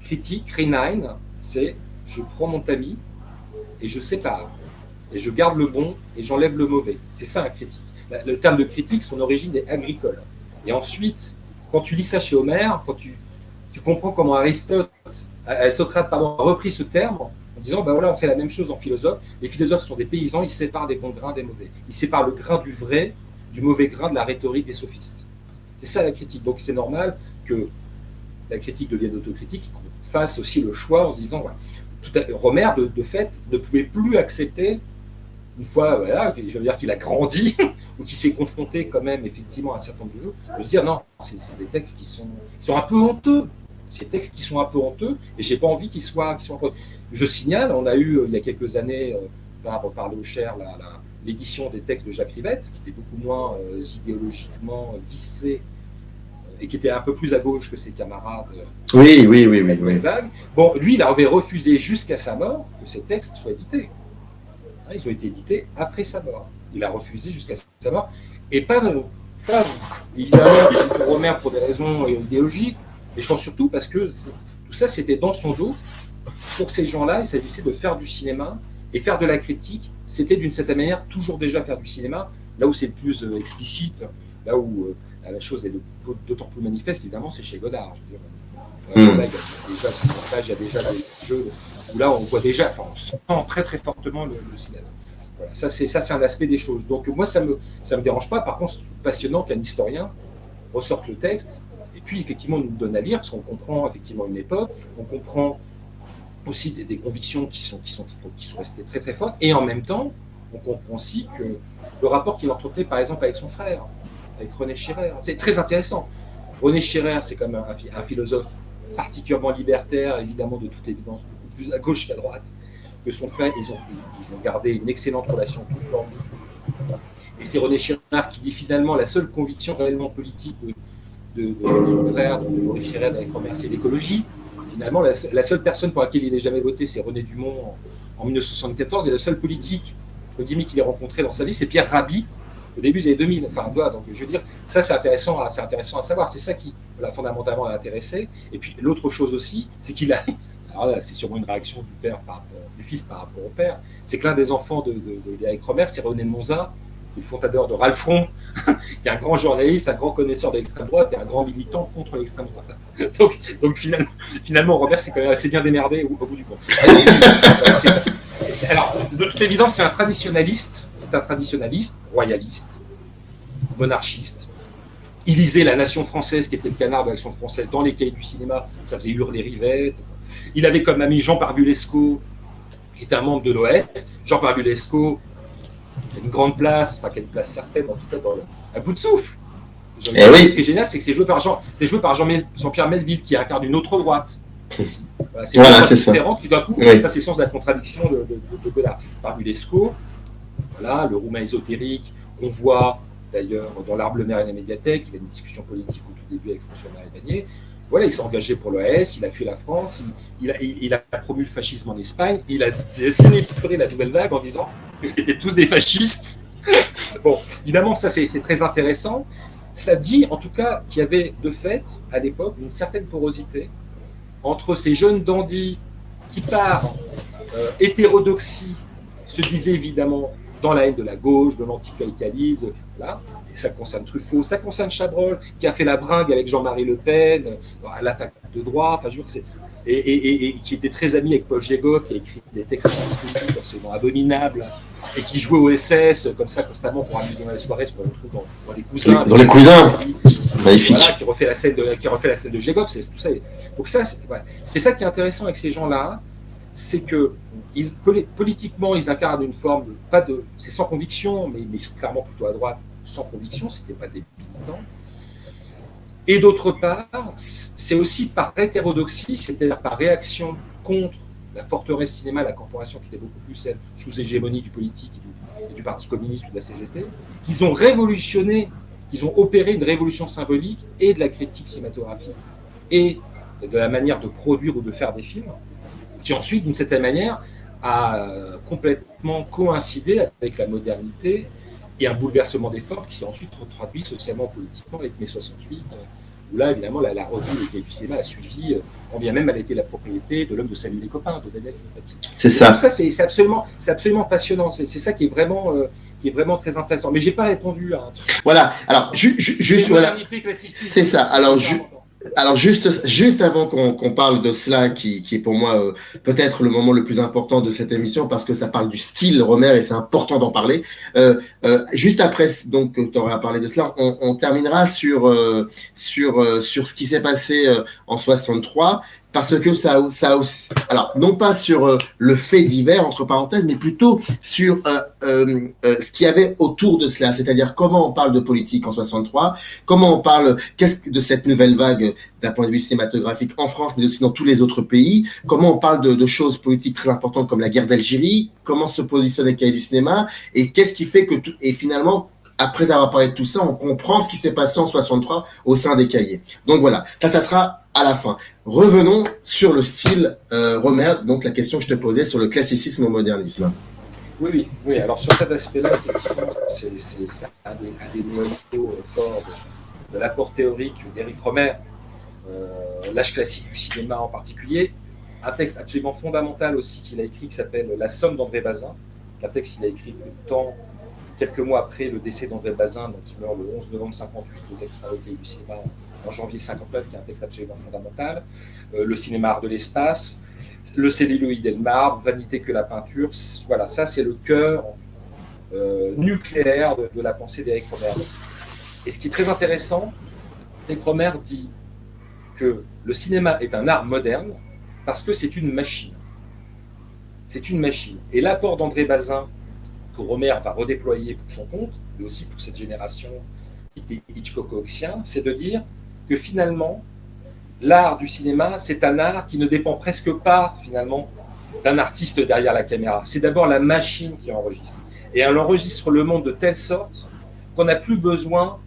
Critique, krinein, c'est je prends mon tamis et je sépare. Et je garde le bon et j'enlève le mauvais. C'est ça un critique. Le terme de critique, son origine est agricole. Et ensuite, quand tu lis ça chez Homère, quand tu comprends comment Socrate a repris ce terme en disant, on fait la même chose en philosophe. Les philosophes sont des paysans, ils séparent des bons grains des mauvais. Ils séparent le grain du vrai du mauvais grain de la rhétorique des sophistes. C'est ça la critique. Donc c'est normal que la critique devienne autocritique, qu'on fasse aussi le choix en se disant, Rohmer, de fait, ne pouvait plus accepter, une fois, je veux dire qu'il a grandi, ou qu'il s'est confronté quand même effectivement à un certain nombre de choses, de se dire, non, c'est des textes qui sont un peu honteux. Ces textes qui sont un peu honteux, et j'ai pas envie qu'ils soient un peu... Je signale, on a eu, il y a quelques années, par le Cher, l'édition des textes de Jacques Rivette, qui était beaucoup moins idéologiquement vissé et qui était un peu plus à gauche que ses camarades. Oui. Vague. Bon, lui, il avait refusé jusqu'à sa mort que ces textes soient édités. Ils ont été édités après sa mort. Il a refusé jusqu'à sa mort. Et pas évidemment, pour Romer pour des raisons idéologiques, mais je pense surtout parce que tout ça, c'était dans son dos. Pour ces gens-là, il s'agissait de faire du cinéma et faire de la critique. C'était d'une certaine manière toujours déjà faire du cinéma, là où c'est le plus explicite, là où la chose est d'autant plus manifeste, évidemment, c'est chez Godard. Je veux dire, là, il y a déjà des jeux où là, on voit déjà, on sent très très fortement le cinéaste. Voilà, ça, c'est un aspect des choses. Donc moi, ça me dérange pas. Par contre, je trouve passionnant qu'un historien ressorte le texte et puis effectivement nous donne à lire, parce qu'on comprend effectivement une époque, on comprend aussi des convictions qui sont restées très très fortes, et en même temps, on comprend aussi que le rapport qu'il entretenait par exemple avec son frère, avec René Scherrer, c'est très intéressant. René Scherrer, c'est quand même un philosophe particulièrement libertaire, évidemment de toute évidence, beaucoup plus à gauche qu'à droite que son frère. Ils ont gardé une excellente relation toute leur vie. Et c'est René Scherrer qui dit finalement la seule conviction réellement politique de son frère, de René Scherrer, avec Romer, c'est l'écologie. Finalement, la seule personne pour laquelle il n'ait jamais voté, c'est René Dumont en 1974, et la seule politique qu'il ait rencontré dans sa vie, c'est Pierre Rabhi, au début des années 2000. Donc, je veux dire, ça, c'est intéressant à savoir. C'est ça qui, fondamentalement, l'a intéressé. Et puis, l'autre chose aussi, c'est qu'il a... Alors là, c'est sûrement une réaction du fils par rapport au père. C'est que l'un des enfants d'Éric Romer, c'est René Monza, qui est le fondateur de Ralfron, qui est un grand journaliste, un grand connaisseur de l'extrême droite et un grand militant contre l'extrême droite. Donc finalement, Robert s'est quand même assez bien démerdé au bout du compte. Alors, de toute évidence, c'est un traditionnaliste, royaliste, monarchiste. Il lisait La Nation française, qui était le canard de l'Action française, dans les cahiers du cinéma, ça faisait hurler Rivette. Il avait comme ami Jean Parvulesco, qui est un membre de l'OS. Jean Parvulesco, qui a une grande place, qui a une place certaine, en tout cas à bout de souffle. Ce qui est génial, c'est que c'est joué par Jean-Pierre Melville, qui incarne une autre droite. C'est différent qui d'un coup, ça c'est le sens de la contradiction de Godard. Parvulesco, le roumain ésotérique qu'on voit d'ailleurs dans L'Arbre, le maire et la médiathèque. Il a une discussion politique au tout début avec François-Marie Bagné. Il s'est engagé pour l'OS, il a fui la France, il a promu le fascisme en Espagne, il a célébré la nouvelle vague en disant que c'était tous des fascistes. Bon, évidemment, ça c'est très intéressant. Ça dit en tout cas qu'il y avait de fait, à l'époque, une certaine porosité entre ces jeunes dandys qui, par hétérodoxie, se disaient évidemment dans la haine de la gauche, de l'anticléricalisme, et ça concerne Truffaut, ça concerne Chabrol, qui a fait la bringue avec Jean-Marie Le Pen, à la fac de droit, et qui était très ami avec Paul Gégov, qui a écrit des textes antisémites absolument abominables, et qui jouait au SS comme ça constamment pour amuser dans les soirées, ce qu'on retrouve dans Les Cousins. Dans Les Cousins, magnifique. Qui refait la scène de Gégov, c'est tout ça. Donc c'est ça qui est intéressant avec ces gens-là, c'est que politiquement, ils incarnent une forme c'est sans conviction, mais ils sont clairement plutôt à droite, sans conviction, c'était pas des militants. Et d'autre part, c'est aussi par hétérodoxie, c'est-à-dire par réaction contre la forteresse cinéma, la corporation qui était beaucoup plus celle sous hégémonie du politique et du Parti communiste ou de la CGT, qu'ils ont révolutionné, qu'ils ont opéré une révolution symbolique et de la critique cinématographique et de la manière de produire ou de faire des films, qui ensuite, d'une certaine manière, a complètement coïncidé avec la modernité et un bouleversement des formes qui s'est ensuite traduit socialement, politiquement avec mai 68, où là, évidemment, la revue du cinéma a suivi, quand bien même elle était la propriété de l'homme de Salut les copains, de Daniel Philippaki. C'est ça. Tout ça, c'est absolument passionnant. C'est ça qui est vraiment très intéressant. Mais j'ai pas répondu à un truc. Voilà. Alors, juste voilà. C'est ça. Alors juste avant qu'on parle de cela, qui est pour moi peut-être le moment le plus important de cette émission, parce que ça parle du style Romer et c'est important d'en parler. Juste après, donc tu auras parlé de cela, on terminera sur ce qui s'est passé en 63. Parce que ça aussi, alors non pas sur le fait divers entre parenthèses, mais plutôt sur ce qu'il y avait autour de cela, c'est-à-dire comment on parle de politique en 63, comment on parle de cette nouvelle vague d'un point de vue cinématographique en France, mais aussi dans tous les autres pays, comment on parle de choses politiques très importantes comme la guerre d'Algérie, comment se positionne les cahiers du cinéma, et qu'est-ce qui fait que et finalement après avoir parlé de tout ça, on comprend ce qui s'est passé en 63 au sein des cahiers. Donc voilà, ça sera à la fin. Revenons sur le style Romer, donc la question que je te posais sur le classicisme au modernisme. Oui. Alors sur cet aspect-là, c'est un des noyaux forts de l'apport théorique d'Éric Romer, l'âge classique du cinéma en particulier. Un texte absolument fondamental aussi qu'il a écrit qui s'appelle La Somme d'André Bazin, un texte qu'il a écrit quelques mois après le décès d'André Bazin, donc il meurt le 11 novembre 58, le texte par le Cahier du cinéma en janvier 59, qui est un texte absolument fondamental. Le cinéma art de l'espace, le celluloïd et le marbre, Vanité que la peinture, voilà, ça c'est le cœur nucléaire de la pensée d'Éric Romer. Et ce qui est très intéressant, c'est que Romer dit que le cinéma est un art moderne parce que c'est une machine. C'est une machine. Et l'apport d'André Bazin, que Romer va redéployer pour son compte, mais aussi pour cette génération Hitchcockienne, c'est de dire que finalement, l'art du cinéma, c'est un art qui ne dépend presque pas, finalement, d'un artiste derrière la caméra. C'est d'abord la machine qui enregistre. Et elle enregistre le monde de telle sorte qu'on n'a plus besoin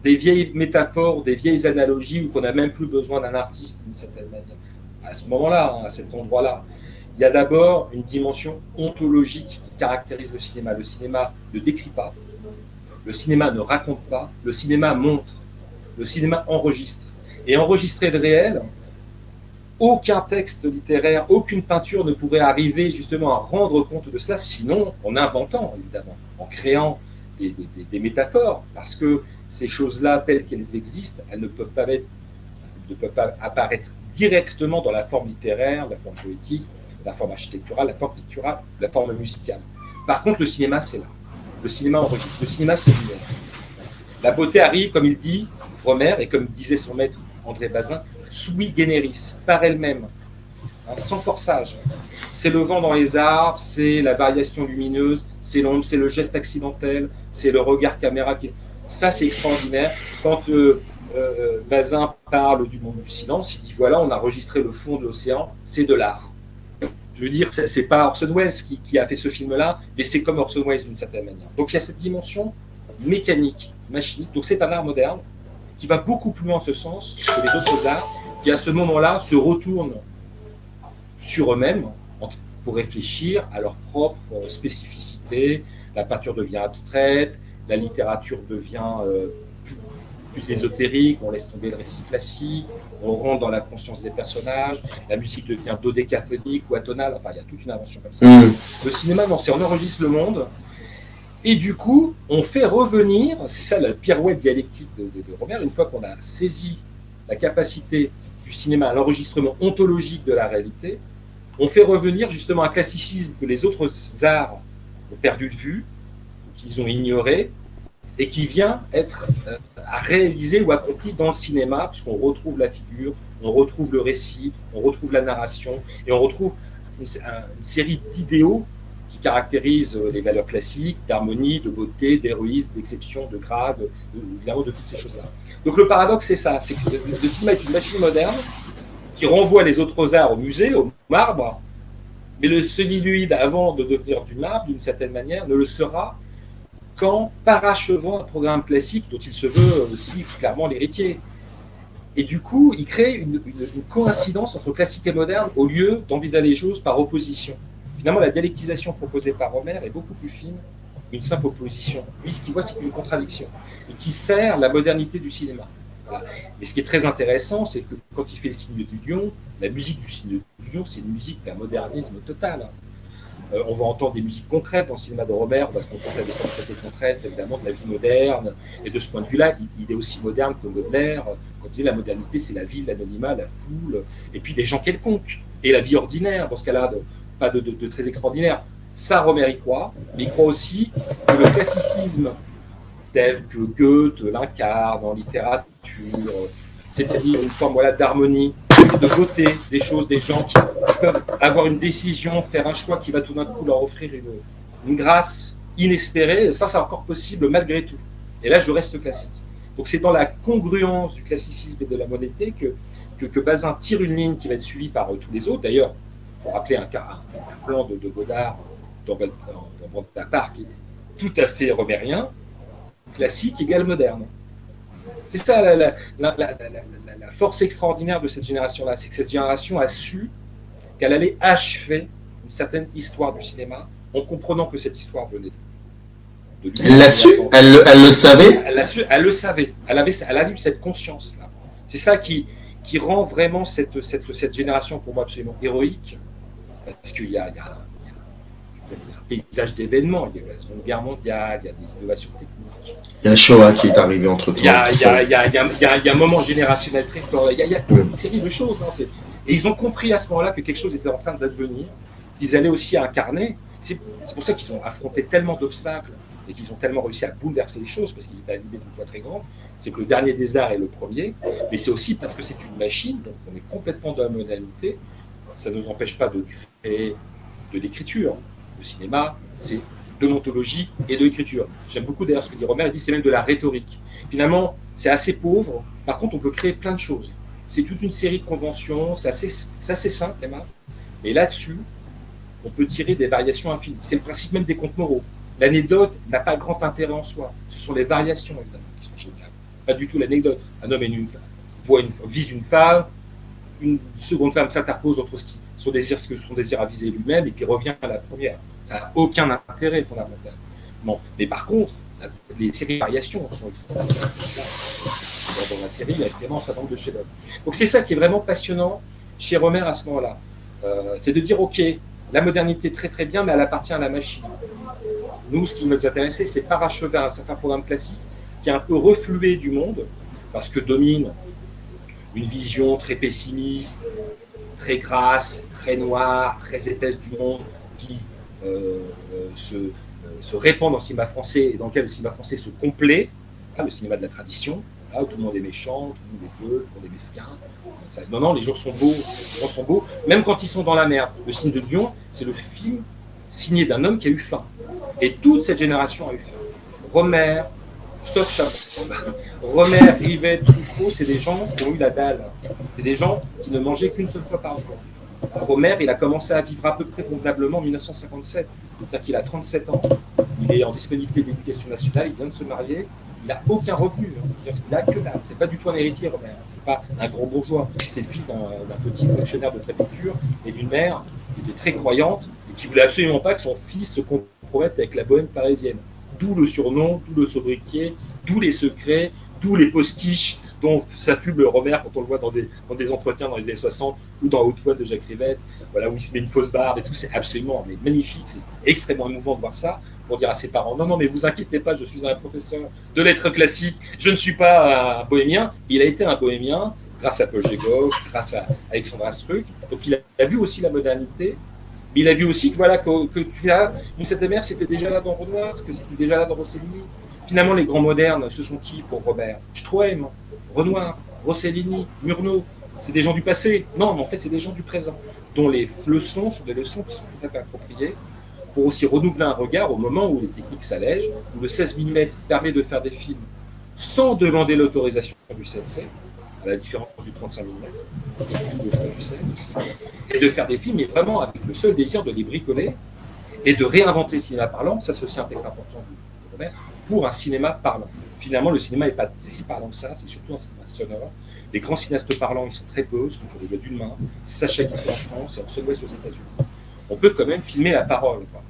des vieilles métaphores, des vieilles analogies, ou qu'on n'a même plus besoin d'un artiste d'une certaine manière. À ce moment-là, à cet endroit-là, il y a d'abord une dimension ontologique qui caractérise le cinéma. Le cinéma ne décrit pas, le cinéma ne raconte pas, le cinéma montre, le cinéma enregistre. Et enregistrer le réel, aucun texte littéraire, aucune peinture ne pourrait arriver justement à rendre compte de cela, sinon en inventant, évidemment, en créant des métaphores, parce que ces choses-là, telles qu'elles existent, elles ne peuvent pas apparaître directement dans la forme littéraire, la forme poétique, la forme architecturale, la forme picturale, la forme musicale. Par contre, le cinéma, c'est là. Le cinéma enregistre. Le cinéma, c'est lumière. La beauté arrive, comme il dit, Romer, et comme disait son maître André Bazin, sui generis, par elle-même, sans forçage. C'est le vent dans les arbres, c'est la variation lumineuse, c'est l'ombre, c'est le geste accidentel, c'est le regard caméra. Ça, c'est extraordinaire. Quand Bazin parle du monde du silence, il dit voilà, on a enregistré le fond de l'océan, c'est de l'art. Je veux dire, c'est pas Orson Welles qui a fait ce film-là, mais c'est comme Orson Welles d'une certaine manière. Donc il y a cette dimension mécanique, machinique. Donc c'est un art moderne qui va beaucoup plus loin en ce sens que les autres arts, qui à ce moment-là se retournent sur eux-mêmes pour réfléchir à leur propre spécificité. La peinture devient abstraite, la littérature devient plus ésotérique, on laisse tomber le récit classique, on rentre dans la conscience des personnages, la musique devient dodécaphonique ou atonale, enfin il y a toute une invention comme ça. Le cinéma, non, c'est on enregistre le monde, et du coup, on fait revenir, c'est ça la pirouette dialectique de Romer, une fois qu'on a saisi la capacité du cinéma à l'enregistrement ontologique de la réalité, on fait revenir justement un classicisme que les autres arts ont perdu de vue, qu'ils ont ignoré, et qui vient être réalisé ou accompli dans le cinéma, puisqu'on retrouve la figure, on retrouve le récit, on retrouve la narration, et on retrouve une série d'idéaux qui caractérisent les valeurs classiques, d'harmonie, de beauté, d'héroïsme, d'exception, de grâce, évidemment de toutes ces choses-là. Donc le paradoxe, c'est ça, c'est que le cinéma est une machine moderne qui renvoie les autres arts au musée, au marbre, mais le celluloïd, avant de devenir du marbre, d'une certaine manière, ne le sera qu'en parachevant un programme classique dont il se veut aussi clairement l'héritier. Et du coup, il crée une coïncidence entre classique et moderne au lieu d'envisager les choses par opposition. Finalement, la dialectisation proposée par Romer est beaucoup plus fine qu'une simple opposition. Lui, ce qu'il voit, c'est une contradiction et qui sert la modernité du cinéma. Voilà. Mais ce qui est très intéressant, c'est que quand il fait le signe du lion, la musique du signe du lion, c'est une musique d'un modernisme total. On va entendre des musiques concrètes dans le cinéma de Romer, parce qu'on fait des formes très concrètes, évidemment, de la vie moderne. Et de ce point de vue-là, il est aussi moderne que Baudelaire. Quand il dit la modernité, c'est la ville, l'anonymat, la foule, et puis des gens quelconques. Et la vie ordinaire, dans ce cas-là, pas de très extraordinaire. Ça, Romer y croit, mais il croit aussi que le classicisme tel que Goethe l'incarne en littérature, c'est-à-dire une forme d'harmonie, de beauté des choses, des gens qui peuvent avoir une décision, faire un choix qui va tout d'un coup leur offrir une grâce inespérée. Ça, c'est encore possible malgré tout. Et là, je reste classique. Donc, c'est dans la congruence du classicisme et de la modernité que Bazin tire une ligne qui va être suivie par tous les autres. D'ailleurs, il faut rappeler un plan de Godard dans Bonaparte qui est tout à fait romérien. classique égale moderne. C'est ça la force extraordinaire de cette génération-là, c'est que cette génération a su qu'elle allait achever une certaine histoire du cinéma en comprenant que cette histoire venait de lui. Elle l'a su, elle le savait. Elle le savait, elle a eu cette conscience-là. C'est ça qui rend vraiment cette génération pour moi absolument héroïque, parce qu'il y a un paysage d'événements, il y a la Seconde Guerre mondiale, il y a des innovations techniques. Il y a Shoah qui est arrivé entre temps. Il y a un moment générationnel très fort, il y a toute une série de choses. Hein, et ils ont compris à ce moment-là que quelque chose était en train d'advenir, qu'ils allaient aussi incarner. C'est pour ça qu'ils ont affronté tellement d'obstacles et qu'ils ont tellement réussi à bouleverser les choses, parce qu'ils étaient animés d'une foi très grande. C'est que le dernier des arts est le premier, mais c'est aussi parce que c'est une machine, donc on est complètement dans la modernité. Ça ne nous empêche pas de créer de l'écriture. Le cinéma, c'est de l'ontologie et de l'écriture. J'aime beaucoup d'ailleurs ce que dit Rohmer, il dit c'est même de la rhétorique. Finalement, c'est assez pauvre, par contre on peut créer plein de choses. C'est toute une série de conventions, c'est assez simple, Emma, mais là-dessus, on peut tirer des variations infinies. C'est le principe même des contes moraux. L'anecdote n'a pas grand intérêt en soi, ce sont les variations évidemment qui sont géniales. Pas du tout l'anecdote. Un homme et une femme vise une femme, une seconde femme s'interpose entre son désir à viser lui-même et puis revient à la première. Ça n'a aucun intérêt fondamental. Bon. Mais par contre, les séries de variations sont extraordinaires. Dans la série, il y a vraiment un certain nombre de chefs-d'œuvre. Donc c'est ça qui est vraiment passionnant chez Rohmer à ce moment-là. C'est de dire, ok, la modernité très très bien, mais elle appartient à la machine. Nous, ce qui nous intéressait, c'est parachever un certain programme classique qui est un peu reflué du monde, parce que domine une vision très pessimiste, très grasse, très noire, très épaisse du monde, qui se répand dans le cinéma français et dans lequel le cinéma français se complaît, hein, le cinéma de la tradition, là où tout le monde est méchant, tout le monde est vieux, tout le monde est mesquin. Non, les gens sont beaux, même quand ils sont dans la merde. Le Cygne de Lion, c'est le film signé d'un homme qui a eu faim. Et toute cette génération a eu faim. Rohmer, sauf Chabrol. Rohmer, Rivette, Truffaut, c'est des gens qui ont eu la dalle. C'est des gens qui ne mangeaient qu'une seule fois par jour. Rohmer, il a commencé à vivre à peu près convenablement en 1957. C'est-à-dire qu'il a 37 ans, il est en disponibilité d'éducation nationale, il vient de se marier, il n'a aucun revenu. Il n'a que dalle. C'est pas du tout un héritier, Rohmer. C'est pas un gros bourgeois. C'est le fils d'un petit fonctionnaire de préfecture et d'une mère qui était très croyante et qui voulait absolument pas que son fils se compromette avec la bohème parisienne. D'où le surnom, d'où le sobriquet, d'où les secrets, d'où les postiches dont s'affuble Rohmer quand on le voit dans des entretiens dans les années 60 ou dans Haute Voile de Jacques Rivette, voilà, où il se met une fausse barbe et tout. C'est absolument magnifique, c'est extrêmement émouvant de voir ça, pour dire à ses parents, non, mais vous inquiétez pas, je suis un professeur de lettres classiques, je ne suis pas un bohémien. Il a été un bohémien grâce à Paul Gégov, grâce à Alexandre Astruc, donc il a vu aussi la modernité, mais il a vu aussi que voilà que tu as une certaine mère, c'était déjà là dans Renoir, que c'était déjà là dans Rossellini. Finalement, les grands modernes, ce sont qui pour Robert? Stroheim, Renoir, Rossellini, Murnau. C'est des gens du passé. Non, mais en fait, c'est des gens du présent, dont les leçons sont des leçons qui sont tout à fait appropriées pour aussi renouveler un regard au moment où les techniques s'allègent, où le 16 mm permet de faire des films sans demander l'autorisation du CNC, à la différence du 35 mm, du 16 aussi, et de faire des films, mais vraiment avec le seul désir de les bricoler et de réinventer le cinéma parlant. Ça, c'est aussi un texte important de Robert, pour un cinéma parlant. Finalement, le cinéma n'est pas si parlant que ça, c'est surtout un cinéma sonore. Les grands cinéastes parlants, ils sont très peu, ce qu'on fait les doigts d'une main. C'est Sacha Guitry en France et en Sud-Ouest aux États-Unis. On peut quand même filmer la parole, quoi.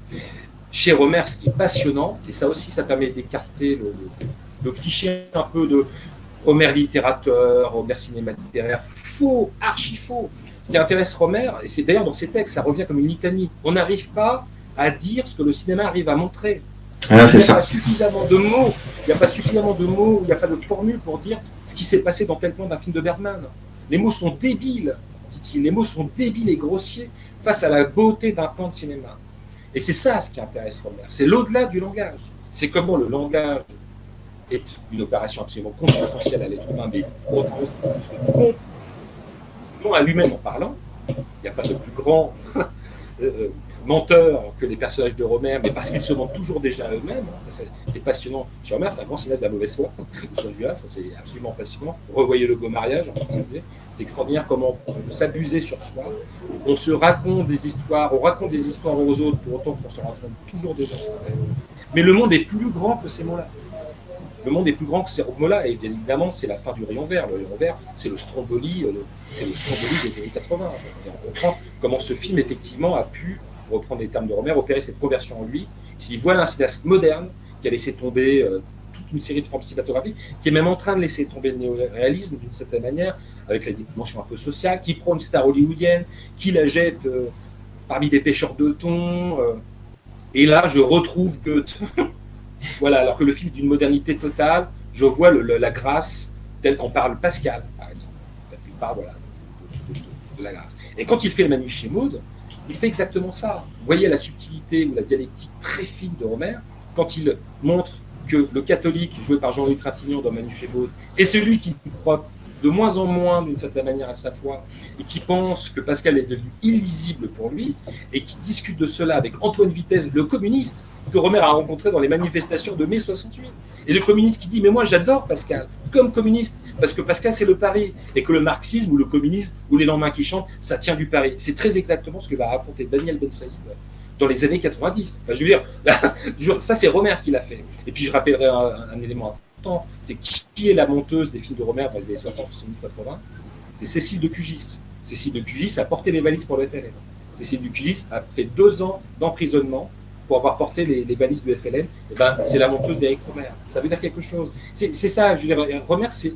Chez Rohmer, ce qui est passionnant, et ça aussi, ça permet d'écarter le cliché un peu de Rohmer littérateur, Rohmer cinéma littéraire, faux, archi faux. Ce qui intéresse Rohmer, et c'est d'ailleurs dans ses textes, ça revient comme une litanie, on n'arrive pas à dire ce que le cinéma arrive à montrer. Il n'y a pas suffisamment de mots, il n'y a pas suffisamment de mots, il n'y a pas de formule pour dire ce qui s'est passé dans tel plan d'un film de Bergman. Les mots sont débiles, dit-il, les mots sont débiles et grossiers face à la beauté d'un plan de cinéma. Et c'est ça ce qui intéresse Rohmer, c'est l'au-delà du langage. C'est comment le langage est une opération absolument consubstantielle à l'être humain, mais on se trompe, non à lui-même en parlant. Il n'y a pas de plus grand menteur que les personnages de Rohmer, mais parce qu'ils se mentent toujours déjà à eux-mêmes. Ça, c'est passionnant. Chez Rohmer, c'est un grand cinéaste de la mauvaise foi, de ce point de vue-là, ça c'est absolument passionnant. Revoyez Le Beau Mariage en particulier. C'est extraordinaire comment on peut s'abuser sur soi. On se raconte des histoires, on raconte des histoires aux autres pour autant qu'on se raconte toujours déjà soi-même. Mais le monde est plus grand que ces mots-là. le monde est plus grand que ces rythmes-là, et bien évidemment, c'est la fin du rayon vert. Le rayon vert, c'est le Stromboli des années 80. Et on comprend comment ce film, effectivement, a pu, pour reprendre les termes de Rohmer, opérer cette conversion en lui. S'il voit un cinéaste moderne qui a laissé tomber toute une série de formes cinématographiques, qui est même en train de laisser tomber le néo-réalisme d'une certaine manière, avec la dimension un peu sociale, qui prend une star hollywoodienne, qui la jette parmi des pêcheurs de thon. Et là, je retrouve Goethe. Voilà, alors que le film est d'une modernité totale, je vois la grâce telle qu'en parle Pascal, par exemple. Quand il parle de la grâce. Et quand il fait le Manu chez Maud, il fait exactement ça. Vous voyez la subtilité ou la dialectique très fine de Rohmer, quand il montre que le catholique, joué par Jean-Louis Trintignant dans Manu chez Maud, est celui qui croit de moins en moins, d'une certaine manière, à sa foi, et qui pense que Pascal est devenu illisible pour lui, et qui discute de cela avec Antoine Vitesse, le communiste, que Rohmer a rencontré dans les manifestations de mai 68. Et le communiste qui dit « Mais moi, j'adore Pascal, comme communiste, parce que Pascal, c'est le pari, et que le marxisme ou le communisme ou les lendemains qui chantent, ça tient du pari. » C'est très exactement ce que va raconter Daniel Ben Saïd dans les années 90. Enfin, je veux dire, ça, c'est Rohmer qui l'a fait. Et puis, je rappellerai un élément important, c'est qui est la monteuse des films de Rohmer dans les années 60, 70, 80 ? C'est Cécile de Cugis. Cécile de Cugis a porté les valises pour le FLN. Cécile de Cugis a fait 2 ans d'emprisonnement pour avoir porté les valises du FLN. Et ben, c'est la monteuse d'Éric Rohmer. Ça veut dire quelque chose. C'est ça, je veux dire, Rohmer, c'est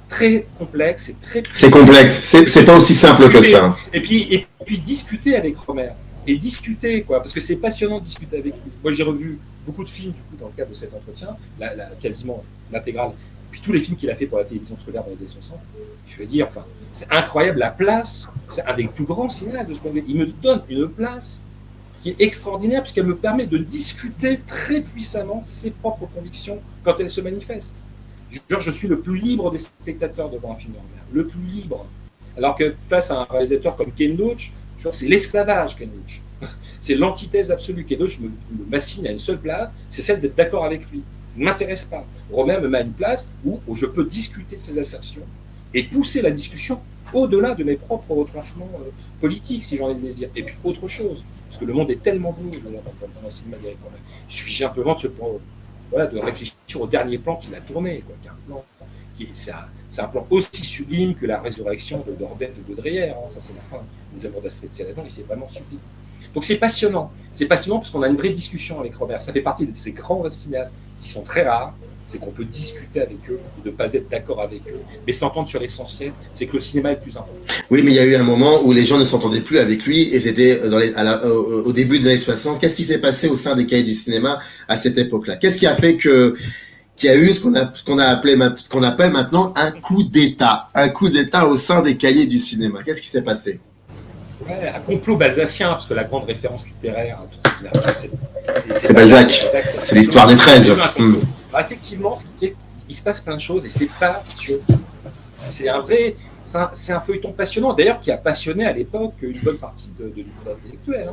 très complexe, c'est complexe, c'est pas aussi simple que ça. Et puis discuter avec Rohmer. Et discuter, quoi, parce que c'est passionnant de discuter avec lui. Moi, j'ai revu beaucoup de films, du coup, dans le cadre de cet entretien, quasiment l'intégrale, puis tous les films qu'il a fait pour la télévision scolaire dans les années 60. Je veux dire, enfin, c'est incroyable la place, c'est un des plus grands cinéastes de ce point de vue. Il me donne une place qui est extraordinaire, puisqu'elle me permet de discuter très puissamment ses propres convictions quand elles se manifestent. Je suis le plus libre des spectateurs devant un film de Rohmer, le plus libre. Alors que face à un réalisateur comme Ken Loach, c'est l'esclavage, Ken Loach. C'est l'antithèse absolue. Ken Loach m'assigne à une seule place, c'est celle d'être d'accord avec lui. Ça ne m'intéresse pas. Rohmer me met à une place où je peux discuter de ses assertions et pousser la discussion au-delà de mes propres retranchements politiques, si j'en ai le désir. Et puis autre chose, parce que le monde est tellement beau dans un cinéma d'Éric Rohmer. Il suffit simplement de réfléchir au dernier plan qu'il a tourné, quoi, c'est un plan aussi sublime que la résurrection de Dordenne de Baudelaire. Ça, c'est la fin des Amours d'Astrid Céladon, et c'est vraiment sublime. Donc c'est passionnant. C'est passionnant parce qu'on a une vraie discussion avec Rohmer. Ça fait partie de ces grands cinéastes qui sont très rares. C'est qu'on peut discuter avec eux, de ne pas être d'accord avec eux, mais s'entendre sur l'essentiel. C'est que le cinéma est le plus important. Oui, mais il y a eu un moment où les gens ne s'entendaient plus avec lui, et c'était au début des années 60. Qu'est-ce qui s'est passé au sein des cahiers du cinéma à cette époque-là ? Qu'est-ce qui a fait qu'il y a eu ce qu'on appelle maintenant un coup d'État au sein des cahiers du cinéma. Qu'est-ce qui s'est passé ? Ouais, un complot balzacien, parce que la grande référence littéraire, c'est Balzac. C'est l'histoire des 13. Alors, effectivement, il se passe plein de choses, et c'est pas sur. C'est un feuilleton passionnant, d'ailleurs, qui a passionné à l'époque une bonne partie du monde intellectuel.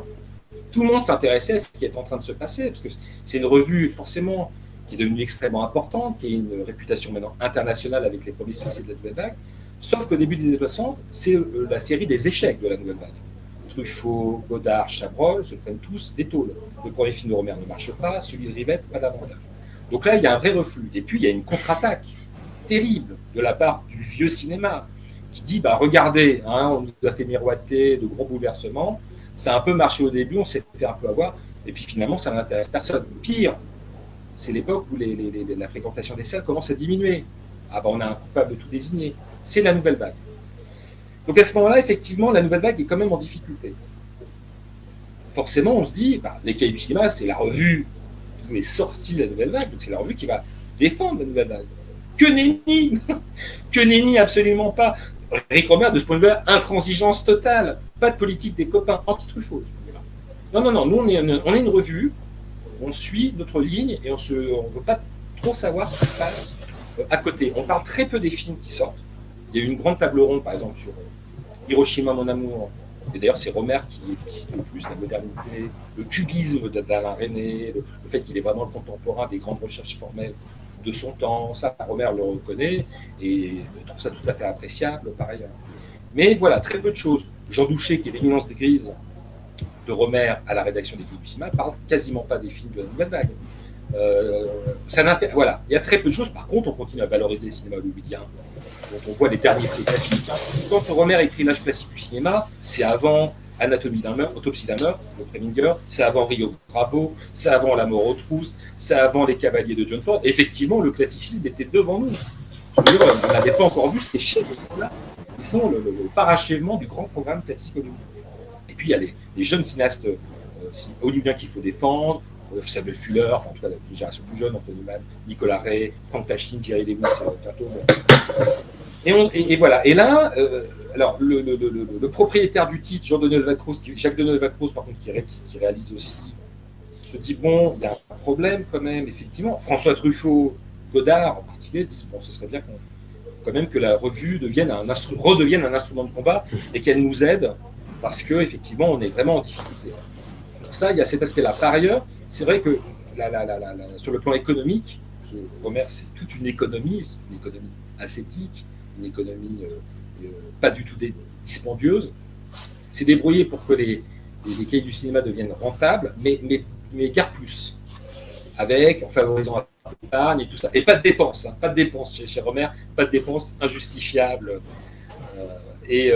Tout le monde s'intéressait à ce qui est en train de se passer, parce que c'est une revue, forcément, qui est devenue extrêmement importante, qui a une réputation maintenant internationale avec les premiers succès de la Nouvelle Vague. Sauf qu'au début des années 60, c'est la série des échecs de la Nouvelle Vague. Truffaut, Godard, Chabrol se prennent tous des tôles. Le premier film de Rohmer ne marche pas, celui de Rivette, pas davantage. Donc là, il y a un vrai reflux. Et puis, il y a une contre-attaque terrible de la part du vieux cinéma qui dit, regardez, on nous a fait miroiter de gros bouleversements, ça a un peu marché au début, on s'est fait un peu avoir, et puis finalement, ça n'intéresse personne. Pire, c'est l'époque où la fréquentation des salles commence à diminuer. On a un coupable tout désigné. C'est la Nouvelle Vague. Donc à ce moment-là, effectivement, la Nouvelle Vague est quand même en difficulté. Forcément, on se dit, les cahiers du cinéma, c'est la revue d'où est sortie la Nouvelle Vague, donc c'est la revue qui va défendre la Nouvelle Vague. Que nenni Que nenni, absolument pas. Éric Rohmer, de ce point de vue, intransigeance totale. Pas de politique des copains, anti-Truffaut. Non, nous, on est une revue, on suit notre ligne et on ne veut pas trop savoir ce qui se passe à côté. On parle très peu des films qui sortent. Il y a eu une grande table ronde, par exemple, sur Hiroshima, mon amour. Et d'ailleurs, c'est Rohmer qui explicite le plus la modernité, le cubisme d'Alain Resnais, le fait qu'il est vraiment le contemporain des grandes recherches formelles de son temps. Ça, Rohmer le reconnaît et trouve ça tout à fait appréciable, par ailleurs. Mais voilà, très peu de choses. Jean Douché, qui est l'éminence des grises de Rohmer à la rédaction des films du cinéma, parle quasiment pas des films de la Nouvelle Vague. Voilà, il y a très peu de choses. Par contre, on continue à valoriser le cinéma hollywoodien. Donc on voit les derniers faits classiques. Hein. Quand Romer écrit l'âge classique du cinéma, c'est avant Anatomie d'un meurtre, Autopsie d'un meurtre de Preminger, c'est avant Rio Bravo, c'est avant La mort aux trousses, c'est avant Les Cavaliers de John Ford. Effectivement, le classicisme était devant nous. Je veux dire, on n'avait pas encore vu ces chefs-là. Ils sont le parachèvement du grand programme classique hollywoodien. Et puis il y a les jeunes cinéastes hollywoodiens qu'il faut défendre. Samuel Fuller, enfin en tout cas la génération plus jeune, Anthony Mann, Nicolas Ray, Frank Tashin, Jerry Lewis, bientôt. Et voilà. Et là, alors le propriétaire du titre, Jacques Deneval-Croze, par contre, qui réalise aussi, je dis bon, il y a un problème quand même, effectivement. François Truffaut, Godard en particulier, disent bon, ce serait bien quand même que la revue redevienne un instrument de combat et qu'elle nous aide parce que effectivement, on est vraiment en difficulté. Donc ça, il y a cet aspect-là. Par ailleurs, c'est vrai que sur le plan économique, Romer, c'est toute une économie ascétique, une économie pas du tout dispendieuse. C'est débrouillé pour que les cahiers du cinéma deviennent rentables, mais guère plus, en favorisant l'épargne et tout ça. Et pas de dépenses, hein, pas de dépenses chez Romer, pas de dépenses injustifiables. Et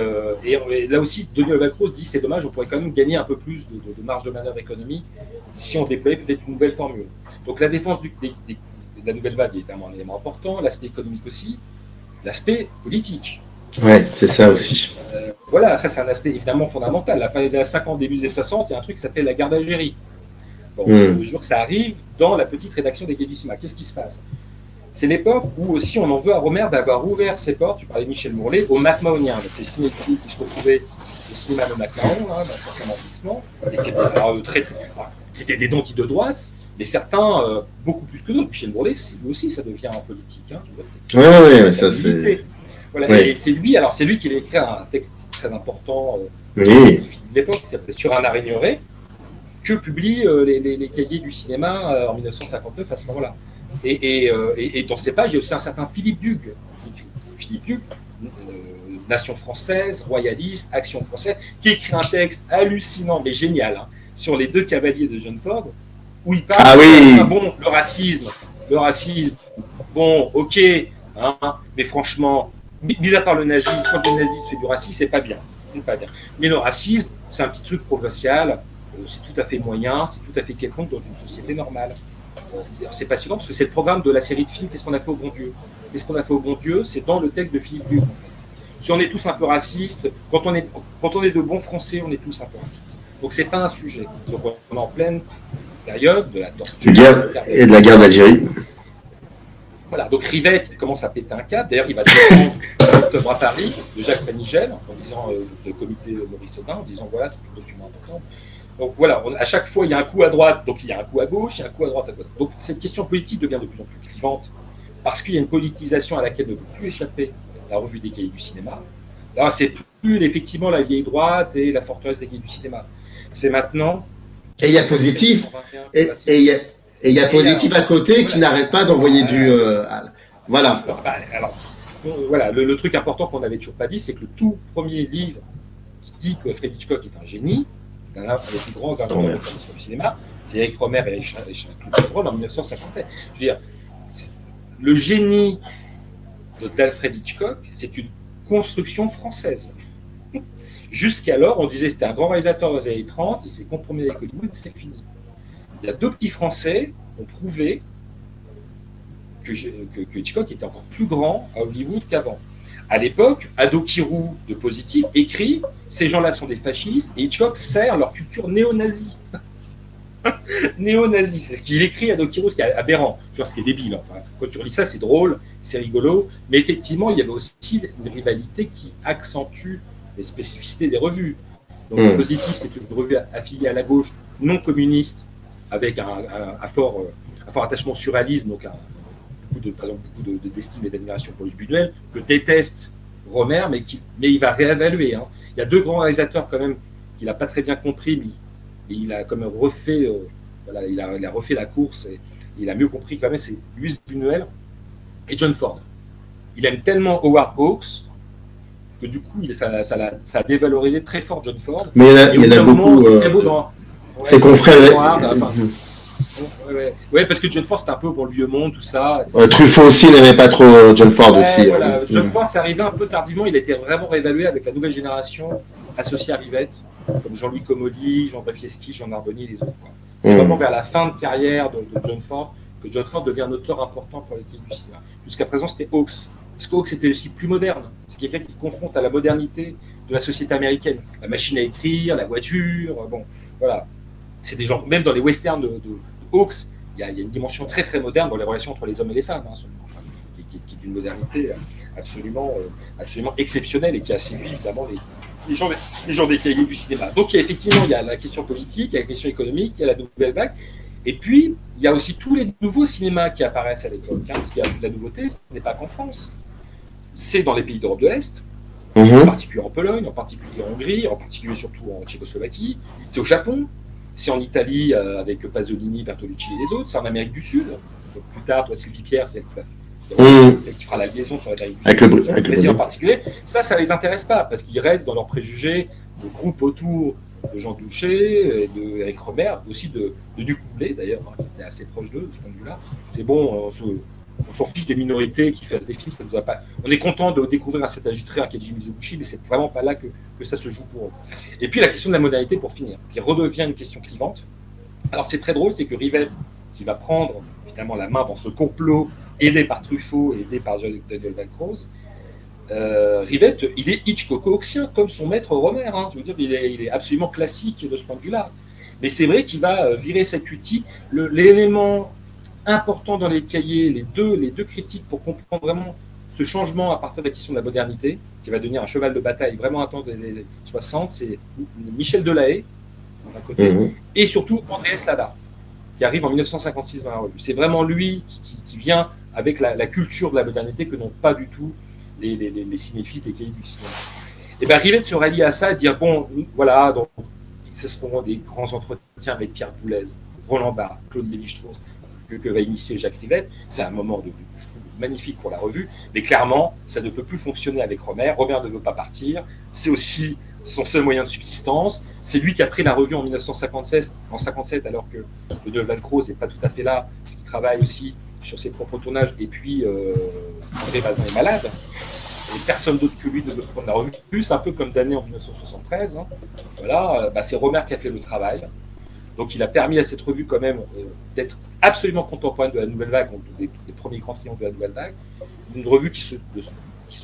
là aussi, Deneval-Croze dit c'est dommage, on pourrait quand même gagner un peu plus de marge de manœuvre économique si on déployait peut-être une nouvelle formule. Donc la défense de la nouvelle vague est évidemment un élément important, l'aspect économique aussi, l'aspect politique. Ouais, c'est ça aussi. Voilà, ça c'est un aspect évidemment fondamental. À la fin des années 50, début des années 60, il y a un truc qui s'appelle la guerre d'Algérie. Bon, le jour ça arrive dans la petite rédaction des Cahiers du cinéma. Qu'est-ce qui se passe ? C'est l'époque où aussi on en veut à Romer d'avoir ouvert ses portes, tu parlais de Michel Mourlet, aux MacMahoniens, donc ces cinéphiles qui se retrouvaient au cinéma de MacMahon, hein, dans certains arrondissements, et qui étaient c'était des nantis de droite, mais certains beaucoup plus que d'autres. Michel Mourlet, lui aussi, ça devient un politique. Hein, oui, ça c'est. Voilà, ouais. Et c'est lui qui a écrit un texte très important de l'époque, qui s'appelait Sur un art ignoré, que publient les cahiers du cinéma en 1959 à ce moment-là. Et dans ces pages, il y a aussi un certain Philippe Dugue, Nation française, royaliste, Action française, qui écrit un texte hallucinant, mais génial, hein, sur les deux cavaliers de John Ford, où il parle bon, le racisme, bon, ok, hein, mais franchement, mis à part le nazisme, quand le nazisme fait du racisme, c'est pas bien. Mais le racisme, c'est un petit truc provincial, c'est tout à fait moyen, c'est tout à fait quelconque dans une société normale. C'est passionnant parce que c'est le programme de la série de films Qu'est-ce qu'on a fait au bon Dieu. Qu'est-ce qu'on a fait au bon Dieu, c'est dans le texte de Philippe Dugue, en fait. Si on est tous un peu racistes, quand on est de bons Français, on est tous un peu racistes. Donc c'est pas un sujet. Donc on est en pleine période de la torture et de la guerre d'Algérie. Voilà, donc Rivette, il commence à péter un câble. D'ailleurs, il va défendre Octobre à Paris de Jacques Panigel, en disant le comité Maurice Audin, en disant voilà, c'est un document important. Donc voilà, à chaque fois, il y a un coup à droite, donc il y a un coup à gauche, il y a un coup à droite, à gauche. Donc cette question politique devient de plus en plus clivante, parce qu'il y a une politisation à laquelle ne peut plus échapper la revue des cahiers du cinéma. Alors c'est plus effectivement la vieille droite et la forteresse des cahiers du cinéma. C'est maintenant... Et il y a positif, et il y a positif à côté qui n'arrête pas d'envoyer du... voilà. Alors, voilà, le truc important qu'on n'avait toujours pas dit, c'est que le tout premier livre qui dit que Fred Hitchcock est un génie, un des plus grands inventeurs de l'histoire du cinéma, c'est Eric Romer et Claude Chabrol en 1957. Je veux dire, le génie d'Alfred Hitchcock, c'est une construction française. Jusqu'alors, on disait que c'était un grand réalisateur des années 30, il s'est compromis avec Hollywood, c'est fini. Il y a deux petits Français qui ont prouvé que Hitchcock était encore plus grand à Hollywood qu'avant. À l'époque, Ado Kirou de Positif écrit « Ces gens-là sont des fascistes » et Hitchcock sert leur culture néo-nazie. Néo-nazie, c'est ce qu'il écrit Ado Kirou, ce qui est aberrant, genre ce qui est débile. Enfin, quand tu relis ça, c'est drôle, c'est rigolo, mais effectivement, il y avait aussi une rivalité qui accentue les spécificités des revues. Donc, Positif, c'est une revue affiliée à la gauche, non communiste, avec un fort attachement surréalisme, donc par exemple, beaucoup d'estime et d'admiration pour Luce Buñuel, que déteste Romer, mais il va réévaluer. Hein. Il y a deux grands réalisateurs quand même qu'il n'a pas très bien compris, mais il a quand même refait, il a refait la course et il a mieux compris quand même, c'est Luce Buñuel et John Ford. Il aime tellement Howard Hawks que du coup, ça a dévalorisé très fort John Ford. Mais il y en a beaucoup. C'est très beau dans... C'est confrère. Ouais, parce que John Ford, c'était un peu pour le vieux monde, tout ça. Truffaut aussi n'aimait pas trop John Ford aussi. Voilà. John Ford, c'est arrivé un peu tardivement. Il a été vraiment réévalué avec la nouvelle génération associée à Rivette, comme Jean-Louis Comolli, Jean Bafieschi, Jean Narbonnier et les autres. C'est vraiment vers la fin de carrière de John Ford que John Ford devient un auteur important pour les pays du cinéma. Jusqu'à présent, c'était Hawks. Parce que Hawks était aussi plus moderne. C'est quelqu'un qui se confronte à la modernité de la société américaine. La machine à écrire, la voiture, bon, voilà. C'est des gens, même dans les westerns de Hawks, il y a une dimension très très moderne dans les relations entre les hommes et les femmes, qui est d'une modernité absolument exceptionnelle et qui a séduit évidemment les gens des cahiers du cinéma. Donc il y a la question politique, il y a la question économique, il y a la nouvelle vague, et puis il y a aussi tous les nouveaux cinémas qui apparaissent à l'époque, parce qu'il y a la nouveauté, ce n'est pas qu'en France, c'est dans les pays d'Europe de l'Est, en particulier en Pologne, en particulier en Hongrie, en particulier surtout en Tchécoslovaquie, c'est au Japon, c'est en Italie avec Pasolini, Bertolucci et les autres, c'est en Amérique du Sud, donc plus tard, toi Sylvie Pierre, c'est elle qui fera la liaison sur l'Amérique du Sud, sur le Brésil en particulier, ça les intéresse pas, parce qu'ils restent dans leurs préjugés, de groupe autour de Jean Douché, d'Éric Rohmer, aussi de Duc Boulet d'ailleurs, qui était assez proche d'eux de ce point de vue-là. C'est bon, on s'en fiche des minorités qui fassent des films, ça nous a pas. On est content de découvrir un Setagitre, un Keiji Mizoguchi, mais c'est vraiment pas là que ça se joue pour eux. Et puis la question de la modernité pour finir, qui redevient une question clivante. Alors c'est très drôle, c'est que Rivette, qui va prendre finalement la main dans ce complot, aidé par Truffaut, aidé par Daniel Van Croes, Rivette, il est Hitchcockien comme son maître Rohmer. Hein. Je veux dire, il est absolument classique de ce point de vue-là. Mais c'est vrai qu'il va virer sa cutie. L'élément important dans les cahiers, les deux critiques pour comprendre vraiment ce changement à partir de la question de la modernité, qui va devenir un cheval de bataille vraiment intense dans les années 60, c'est Michel Delahaye, d'un côté, et surtout Andreas Labart, qui arrive en 1956 dans la revue. C'est vraiment lui qui vient avec la culture de la modernité que n'ont pas du tout les cinéphiles, les cahiers du cinéma. Et bien Rivette se rallie à ça et dire bon, voilà, donc ce seront des grands entretiens avec Pierre Boulez, Roland Barthes, Claude Lévi-Strauss, que va initier Jacques Rivette. C'est un moment magnifique pour la revue, mais clairement, ça ne peut plus fonctionner avec Rohmer. Rohmer ne veut pas partir. C'est aussi son seul moyen de subsistance. C'est lui qui a pris la revue en 1957, alors que Daniel Van Croes n'est pas tout à fait là, parce qu'il travaille aussi sur ses propres tournages, et puis André Bazin est malade. Et personne d'autre que lui ne veut prendre la revue. C'est un peu comme Danet en 1973. Hein. Voilà, c'est Rohmer qui a fait le travail. Donc il a permis à cette revue quand même d'être absolument contemporaine de la Nouvelle Vague, des premiers grands triomphes de la Nouvelle Vague. Une revue qui se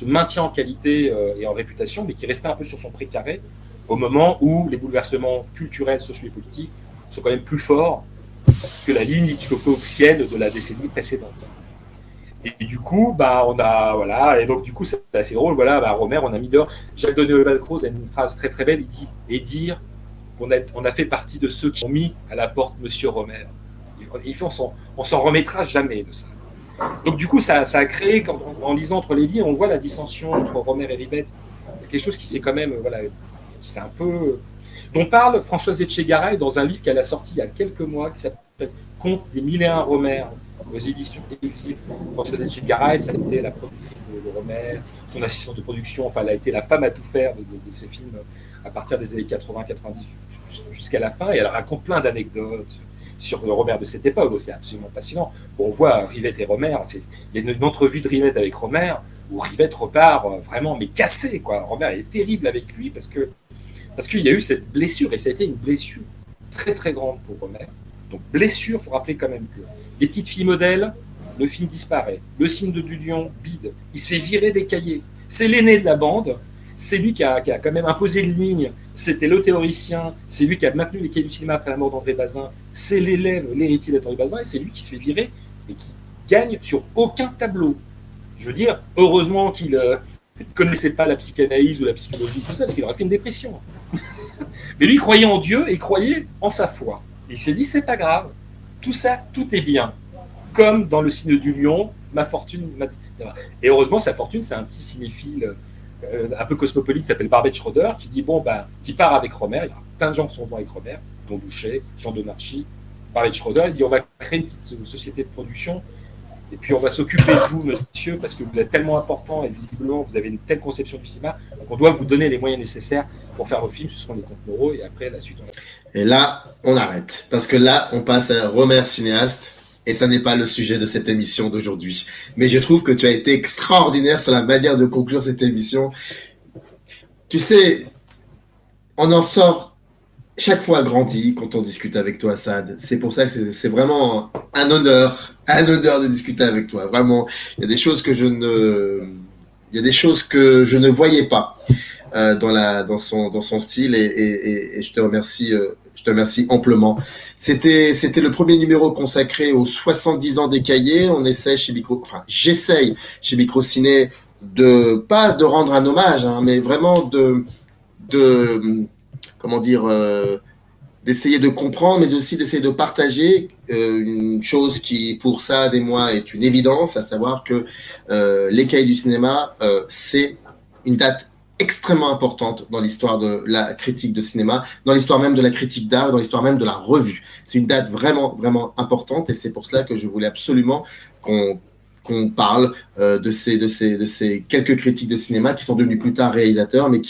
maintient en qualité et en réputation, mais qui restait un peu sur son précaré au moment où les bouleversements culturels, sociaux et politiques sont quand même plus forts que la ligne hitchcockienne de la décennie précédente. Et du coup, on a, voilà, et donc du coup, c'est assez drôle, voilà, Rohmer, on a mis dehors. Jacques-Daniel Van Croes a une phrase très très belle, il dit, et dire, on a fait partie de ceux qui ont mis à la porte Monsieur Rohmer. On s'en remettra jamais de ça. Donc du coup, ça a créé, en lisant entre les lignes, on voit la dissension entre Rohmer et Rivette. Il y a quelque chose qui s'est quand même, voilà, qui s'est un peu... dont parle Françoise Etchegaray dans un livre qu'elle a sorti il y a quelques mois, qui s'appelle Contes des 1001 Rohmer, aux éditions Exil. Françoise Etchegaray, ça a été la productrice de Rohmer, son assistante de production, enfin, elle a été la femme à tout faire de ses films à partir des années 80-90 jusqu'à la fin, et elle raconte plein d'anecdotes sur le Rohmer de cette époque. C'est absolument passionnant. On voit Rivette et Rohmer, il y a une entrevue de Rivette avec Rohmer où Rivette repart vraiment mais cassé, quoi. Rohmer est terrible avec lui parce qu'il y a eu cette blessure, et ça a été une blessure très très grande pour Rohmer. Donc blessure, il faut rappeler quand même que les petites filles modèles, le film disparaît, le signe de Dulion bide, il se fait virer des cahiers, c'est l'aîné de la bande. C'est lui qui a quand même imposé une ligne, c'était le théoricien, c'est lui qui a maintenu les cahiers du cinéma après la mort d'André Bazin, c'est l'élève, l'héritier d'André Bazin, et c'est lui qui se fait virer et qui gagne sur aucun tableau. Je veux dire, heureusement qu'il ne connaissait pas la psychanalyse ou la psychologie, tout ça, parce qu'il aurait fait une dépression. Mais lui, il croyait en Dieu et il croyait en sa foi. Et il s'est dit, c'est pas grave, tout ça, tout est bien. Comme dans Le Signe du Lion, ma fortune... Et heureusement, sa fortune, c'est un petit cinéphile... un peu cosmopolite, qui s'appelle Barbet Schroeder, qui dit qui part avec Rohmer. Il y a plein de gens qui sont venus avec Rohmer, dont Boucher, Jean Donarchi, Barbet Schroeder. Il dit on va créer une petite société de production Et puis on va s'occuper de vous, monsieur, parce que vous êtes tellement important et visiblement vous avez une telle conception du cinéma, donc on doit vous donner les moyens nécessaires pour faire vos films. Ce seront les comptes moraux et après la suite. Et là, on arrête. Parce que là, on passe à Romer cinéaste. Et ça n'est pas le sujet de cette émission d'aujourd'hui. Mais je trouve que tu as été extraordinaire sur la manière de conclure cette émission. Tu sais, on en sort chaque fois grandi quand on discute avec toi, Saad. C'est pour ça que c'est vraiment un honneur de discuter avec toi. Vraiment, il y a des choses que je ne voyais pas dans son style et je te remercie. Je te remercie amplement. C'était le premier numéro consacré aux 70 ans des cahiers. On essaie chez j'essaye chez Microciné pas de rendre un hommage, hein, mais vraiment comment dire, d'essayer de comprendre, mais aussi d'essayer de partager une chose qui, pour Saad et moi, est une évidence, à savoir que les cahiers du cinéma, c'est une date extrêmement importante dans l'histoire de la critique de cinéma, dans l'histoire même de la critique d'art, dans l'histoire même de la revue. C'est une date vraiment, vraiment importante et c'est pour cela que je voulais absolument qu'on parle de ces quelques critiques de cinéma qui sont devenus plus tard réalisateurs, mais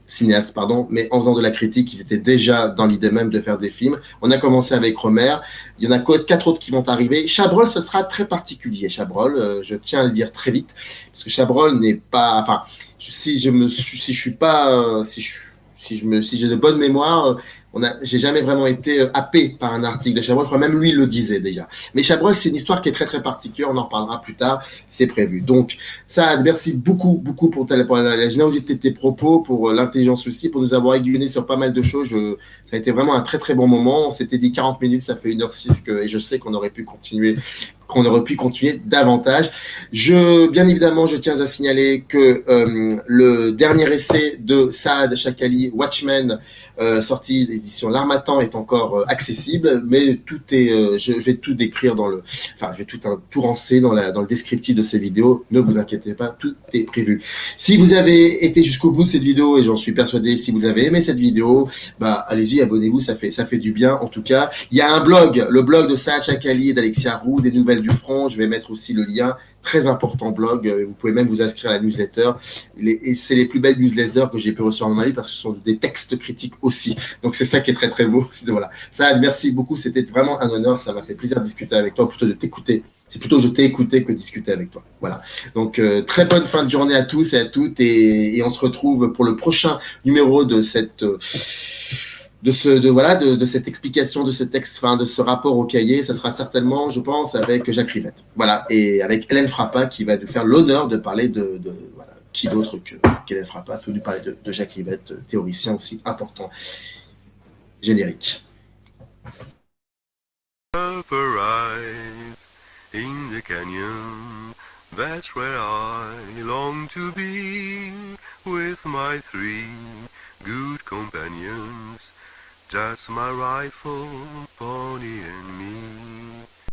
cinéastes, mais en faisant de la critique, ils étaient déjà dans l'idée même de faire des films. On a commencé avec Romer, il y en a 4 autres qui vont arriver. Chabrol, ce sera très particulier. Chabrol, je tiens à le dire très vite, parce que Chabrol n'est pas, enfin, si j'ai de bonne mémoire, j'ai jamais vraiment été happé par un article de Chabrol. Je crois même lui le disait déjà. Mais Chabrol, c'est une histoire qui est très très particulière. On en reparlera plus tard. C'est prévu. Donc, Saad, merci beaucoup pour la générosité de tes propos, pour l'intelligence aussi, pour nous avoir aiguillonnés sur pas mal de choses. Ça a été vraiment un très très bon moment. On s'était dit 40 minutes, ça fait 1h06 et je sais qu'on aurait pu continuer davantage. Bien évidemment, je tiens à signaler que le dernier essai de Saad Chakali, Watchmen, sorti l'édition L'Harmattan, est encore accessible, mais je vais tout décrire je vais tout rancer dans le descriptif de ces vidéos. Ne vous inquiétez pas, tout est prévu. Si vous avez été jusqu'au bout de cette vidéo, et j'en suis persuadé, si vous avez aimé cette vidéo, allez-y, abonnez-vous, ça fait du bien en tout cas. Il y a un blog, le blog de Saad Chakali et d'Alexia Roux, des nouvelles du front. Je vais mettre aussi le lien, très important blog. Vous pouvez même vous inscrire à la newsletter. Et c'est les plus belles newsletters que j'ai pu recevoir dans ma vie parce que ce sont des textes critiques aussi. Donc c'est ça qui est très très beau. Voilà. Saad, merci beaucoup. C'était vraiment un honneur. Ça m'a fait plaisir de discuter avec toi, plutôt de t'écouter. C'est plutôt je t'ai écouté que discuter avec toi. Voilà. Donc très bonne fin de journée à tous et à toutes et on se retrouve pour le prochain numéro de cette explication de ce texte, de ce rapport au cahier. Ça sera certainement, je pense, avec Jacques Rivette. Voilà. Et avec Hélène Frappa qui va nous faire l'honneur de parler qui d'autre qu'Hélène Frappa peut nous parler de Jacques Rivette, théoricien aussi important. Générique. In the canyon, that's where I long to be, with my 3 good companions, just my rifle, pony and me.